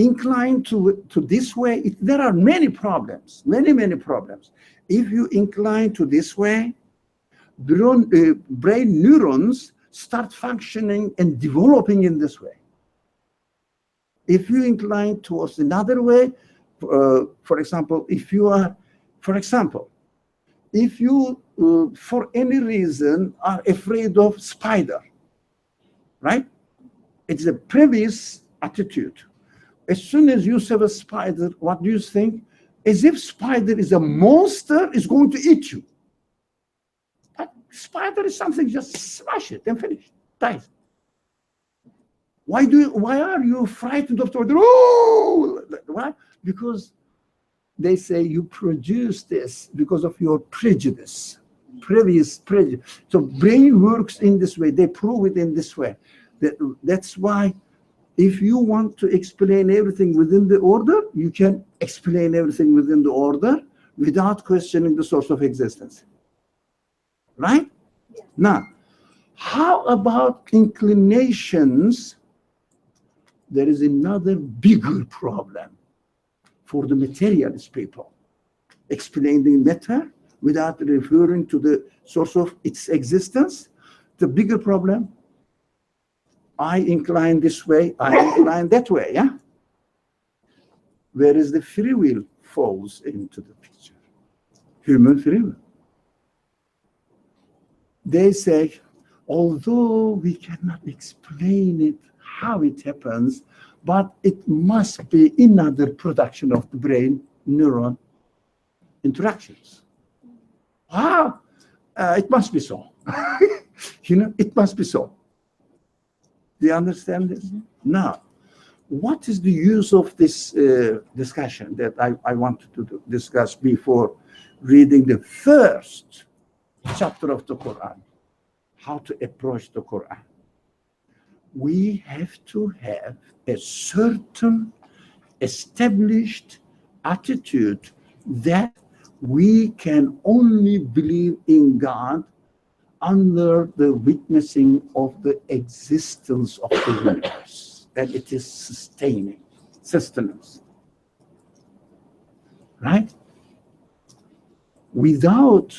Speaker 1: incline to this way, there are many problems, many problems. If you incline to this way, brain neurons start functioning and developing in this way. If you incline towards another way, for example, if you for any reason are afraid of spider, right? It's a previous attitude. As soon as you see a spider, what do you think? As if spider is a monster, is going to eat you. But spider is something, just smash it and finish, dies. Why are you frightened of spider? Oh, why? Because they say you produce this because of your prejudice, previous prejudice. So brain works in this way. They prove it in this way. That's why if you want to explain everything within the order, you can explain everything within the order without questioning the source of existence. Right? Yeah. Now, how about inclinations? There is another bigger problem for the materialist people. Explaining matter without referring to the source of its existence. The bigger problem, I incline this way, I incline that way, yeah? Where is the free will falls into the picture? Human free will. They say, although we cannot explain it, how it happens, but it must be another production of the brain neuron interactions. It must be so. It must be so. Do you understand this? Mm-hmm. Now, what is the use of this discussion that I wanted to discuss before reading the first chapter of the Quran? How to approach the Quran. We have to have a certain established attitude that we can only believe in God under the witnessing of the existence of the universe, that it is sustaining, sustenance. Right? Without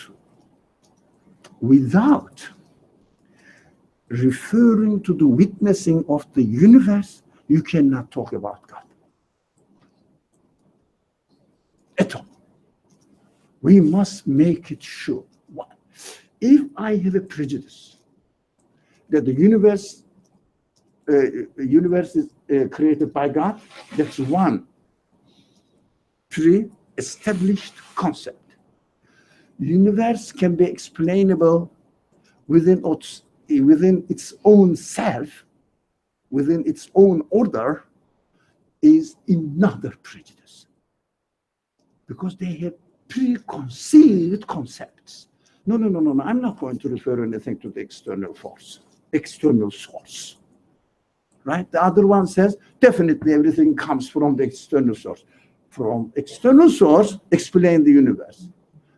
Speaker 1: referring to the witnessing of the universe, you cannot talk about God at all. We must make it sure. If I have a prejudice that the universe is created by God, that's one pre-established concept. Universe can be explainable within its own self, within its own order, is another prejudice. Because they have preconceived concepts. No, I'm not going to refer anything to the external force, external source. Right? The other one says, definitely everything comes from the external source. From external source, explain the universe.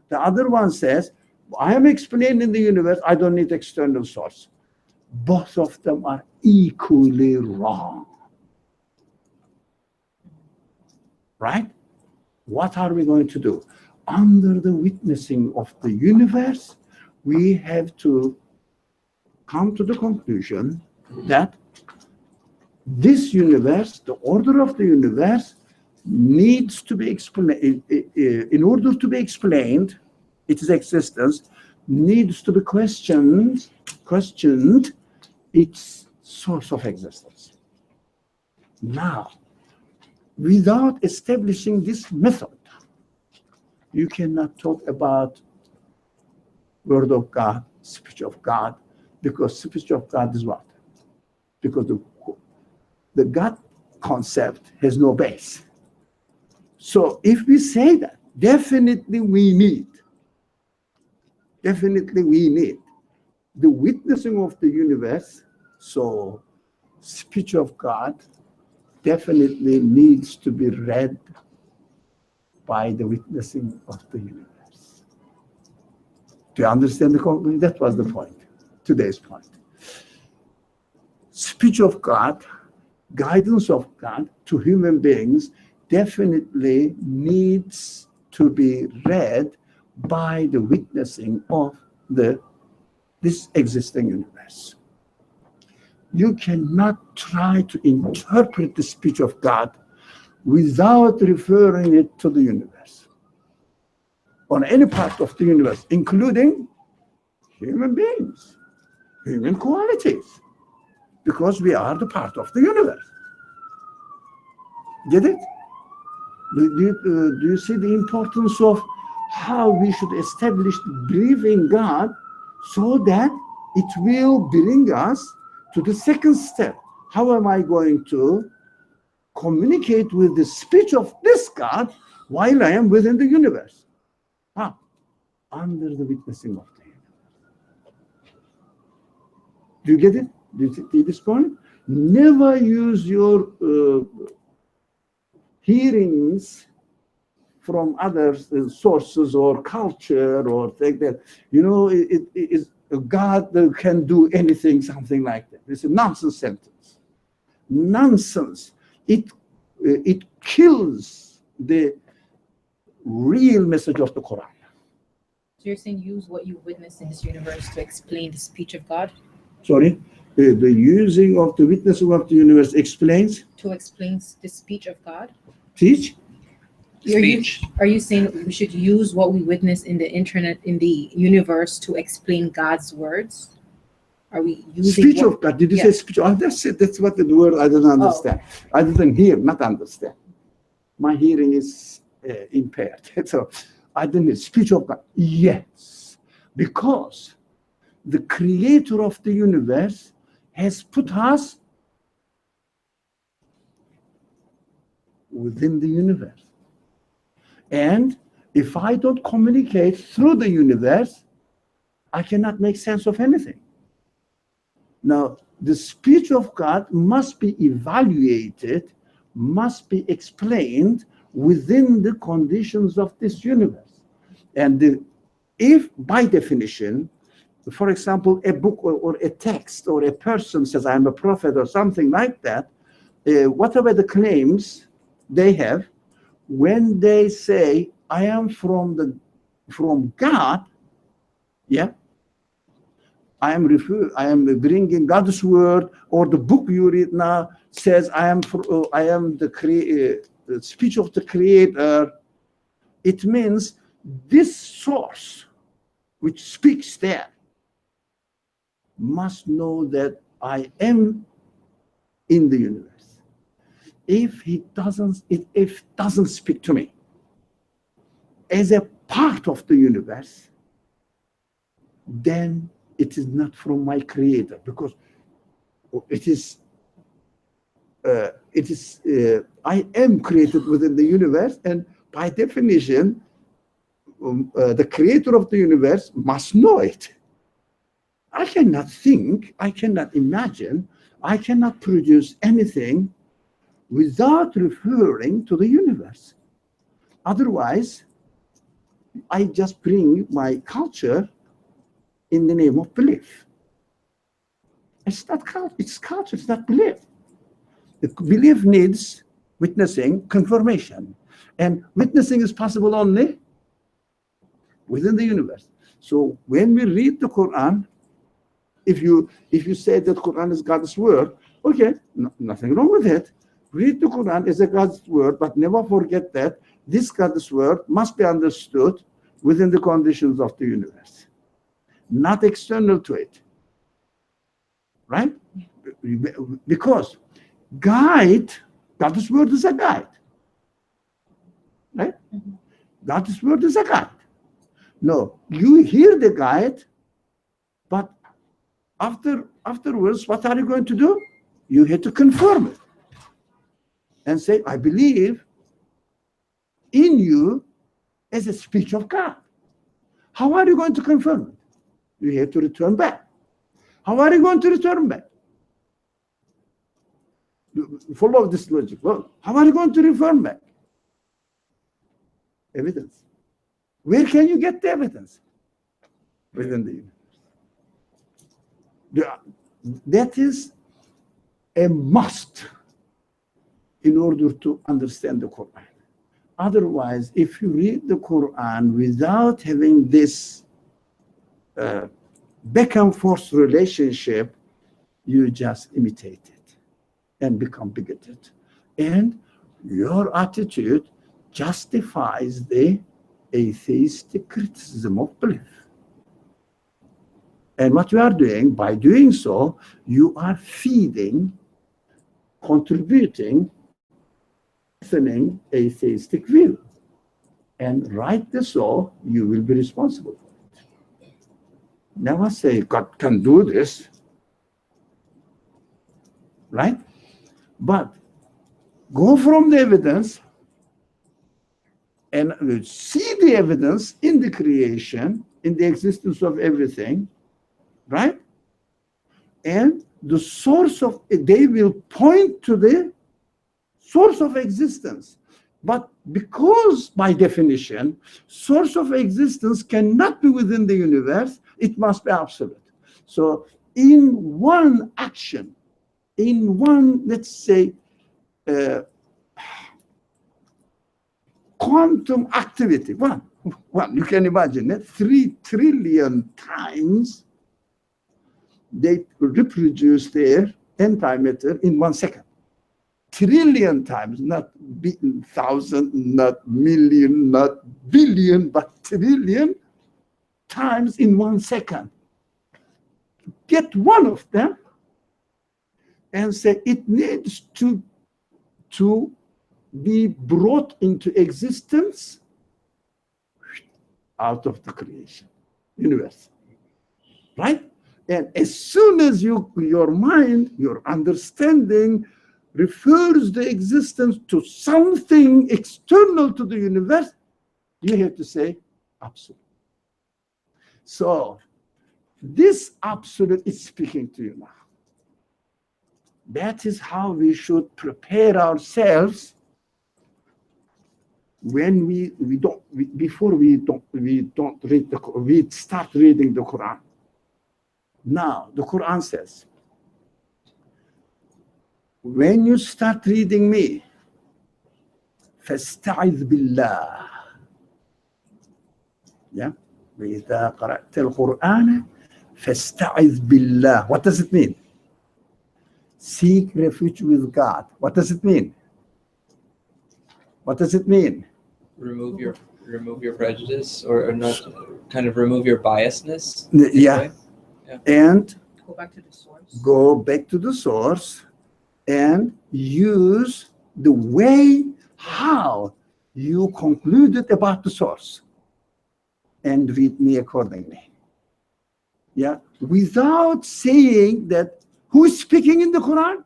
Speaker 1: The other one says, I am explaining the universe, I don't need external source. Both of them are equally wrong. Right? What are we going to do? Under the witnessing of the universe, we have to come to the conclusion that this universe, the order of the universe, needs to be explained. In order to be explained, its existence needs to be questioned its source of existence. Now, without establishing this method, you cannot talk about word of God, speech of God, because speech of God is what? Because the God concept has no base. So if we say that, definitely we need the witnessing of the universe. So speech of God definitely needs to be read by the witnessing of the universe. Do you understand the conclusion? That was the point, today's point. Speech of God guidance of God to human beings definitely needs to be read by the witnessing of this existing universe. You cannot try to interpret the speech of God without referring it to the universe, on any part of the universe, including human beings, human qualities, because we are the part of the universe. Get it? Do you see the importance of how we should establish belief in God so that it will bring us to the second step? How am I going to communicate with the speech of this God while I am within the universe? Under the witnessing of the universe. Do you get it? Do you see this point? Never use your hearings from other sources or culture or things that, it is God can do anything, something like that. It's a nonsense sentence. Nonsense. It kills the real message of the Quran.
Speaker 2: So you're saying use what you witness in this universe to explain the speech of God?
Speaker 1: Sorry? The using of the witnessing of the universe explains?
Speaker 2: To explain the speech of God?
Speaker 1: Teach?
Speaker 2: Are you saying we should use what we witness in the internet, in the universe, to explain God's words? Are we using
Speaker 1: speech of God? Did you say speech? Oh, that's it. That's what the word I don't understand. Oh. I didn't hear, not understand. My hearing is impaired. So I didn't hear. Speech of God. Yes. Because the creator of the universe has put us within the universe. And if I don't communicate through the universe, I cannot make sense of anything. Now, the speech of God must be evaluated, must be explained within the conditions of this universe. And if, by definition, for example, a book or a text or a person says, I'm a prophet or something like that, whatever the claims they have, when they say, I am from God, I am bringing God's word, or the book you read now says, I am the speech of the Creator. It means this source which speaks there must know that I am in the universe. If it doesn't speak to me as a part of the universe, then it is not from my Creator, because I am created within the universe, and by definition, the Creator of the universe must know it. I cannot think, I cannot imagine, I cannot produce anything without referring to the universe. Otherwise, I just bring my culture in the name of belief. It's not culture, it's culture, it's not belief. The belief needs witnessing, confirmation. And witnessing is possible only within the universe. So when we read the Quran, if you say that Quran is God's word, okay, nothing wrong with it. Read the Quran as a God's word, but never forget that this God's word must be understood within the conditions of the universe, not external to it. Right? Because God's word is a guide. Right? God's word is a guide. No, you hear the guide, but afterwards, what are you going to do? You have to confirm it and say, I believe in you as a speech of God. How are you going to confirm it? You have to return back. How are you going to return back? Follow this logic. Well, how are you going to return back? Evidence. Where can you get the evidence? Within the universe. That is a must in order to understand the Quran. Otherwise, if you read the Quran without having this back and forth relationship, you just imitate it and become bigoted. And your attitude justifies the atheistic criticism of belief. And what you are doing, by doing so, you are feeding, contributing, strengthening atheistic view. And rightly so, you will be responsible for it. Never say God can do this, right? But go from the evidence and see the evidence in the creation, in the existence of everything, right? And the source of, they will point to the source of existence. But because by definition, source of existence cannot be within the universe, it must be absolute. So in one action, in one, let's say, quantum activity, one, you can imagine it, 3 trillion times they reproduce their antimatter in 1 second. Trillion times, not thousand, not million, not billion, but trillion times in 1 second. Get one of them and say it needs to be brought into existence out of the creation, universe, right? And as soon as your mind, your understanding refers the existence to something external to the universe, you have to say absolute. So this absolute is speaking to you now. That is how we should prepare ourselves when we start reading the Quran. Now, the Quran says, when you start reading me, فَاسْتَعِذْ بِاللَّهِ. Yeah? وَإِذَا قَرَأْتَ الْقُرْآنَ فَاسْتَعِذْ بِاللَّهِ. What does it mean? Seek refuge with God. What does it mean? What does it mean?
Speaker 4: Remove your prejudice, or not, kind of remove your biasness.
Speaker 1: Yeah. And
Speaker 2: Go back to the source.
Speaker 1: Go back to the source and use the way how you concluded about the source and read me accordingly. Yeah, without saying that who is speaking in the Quran?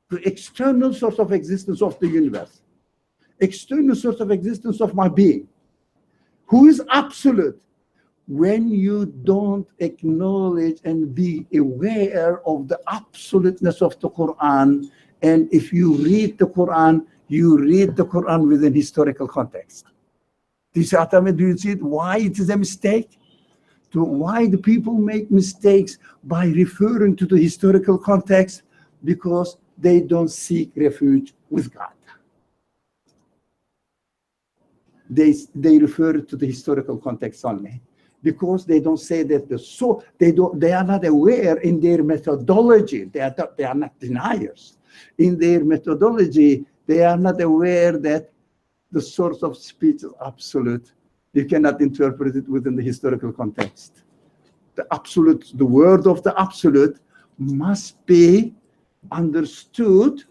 Speaker 1: The external source of existence of the universe, external source of existence of my being. Who is absolute? When you don't acknowledge and be aware of the absoluteness of the Quran, and if you read the Quran, you read the Quran within historical context. Do you see why it is a mistake? Why the people make mistakes by referring to the historical context? Because they don't seek refuge with God. They refer to the historical context only, because they don't say that they are not aware in their methodology. They are not deniers. In their methodology, they are not aware that the source of speech is absolute. You cannot interpret it within the historical context. The absolute, the word of the absolute must be understood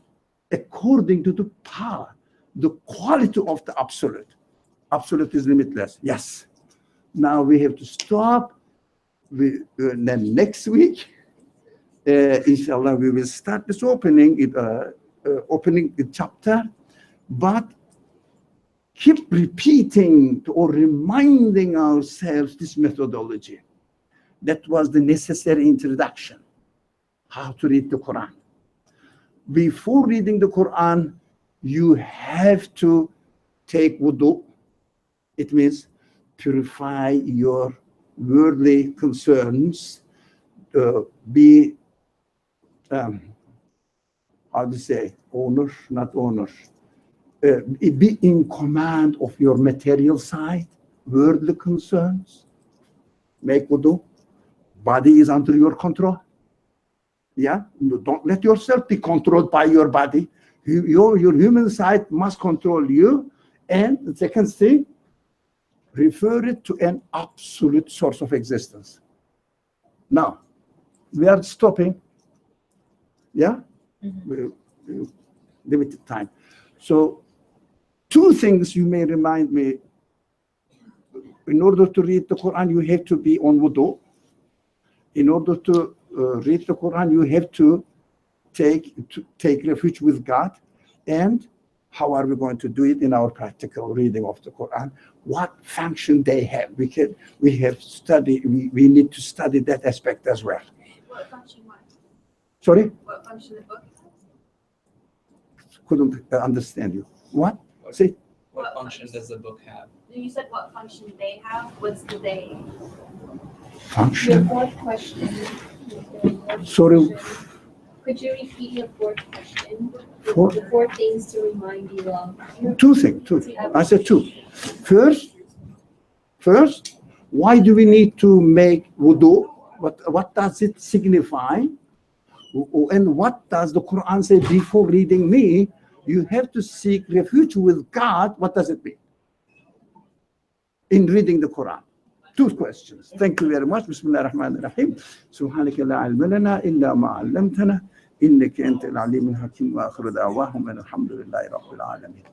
Speaker 1: according to the power, the quality of the absolute. Absolute is limitless, yes. Now we have to stop. Then next week, inshallah, we will start this opening the chapter, but keep repeating or reminding ourselves this methodology. That was the necessary introduction, how to read the Quran. Before reading the Quran, you have to take wudu. It means purify your worldly concerns, be, how to say, owner, not owner, be in command of your material side, worldly concerns. Make wudu. Body is under your control. Yeah, don't let yourself be controlled by your body. Your human side must control you. And the second thing, refer it to an absolute source of existence. Now, we are stopping. Yeah? Limited time. So, two things you may remind me. In order to read the Quran, you have to be on wudu. In order to read the Quran, you have to take refuge with God. And how are we going to do it in our practical reading of the Quran? What function they have? We have studied. We need to study that aspect as well.
Speaker 7: What function what?
Speaker 1: Sorry?
Speaker 7: What function the book?
Speaker 1: Couldn't understand you. What? Say.
Speaker 4: What function does the book have?
Speaker 7: You said what function they have. What's the they?
Speaker 1: Function.
Speaker 6: Your fourth question.
Speaker 1: Sorry.
Speaker 6: Could you repeat your fourth question?
Speaker 1: Four?
Speaker 6: The four things to remind you of.
Speaker 1: Two things. Two. I said two. First, why do we need to make wudu? What does it signify? And what does the Quran say before reading me? You have to seek refuge with God. What does it mean? In reading the Quran. Two questions. Thank you very much. Bismillah ar-Rahman ar-Rahim. Subhanaka la ilma lana illa ma 'allamtana innaka antal alim al-hakim wa akhiru da'wahum alhamdulillahi rabbil alamin.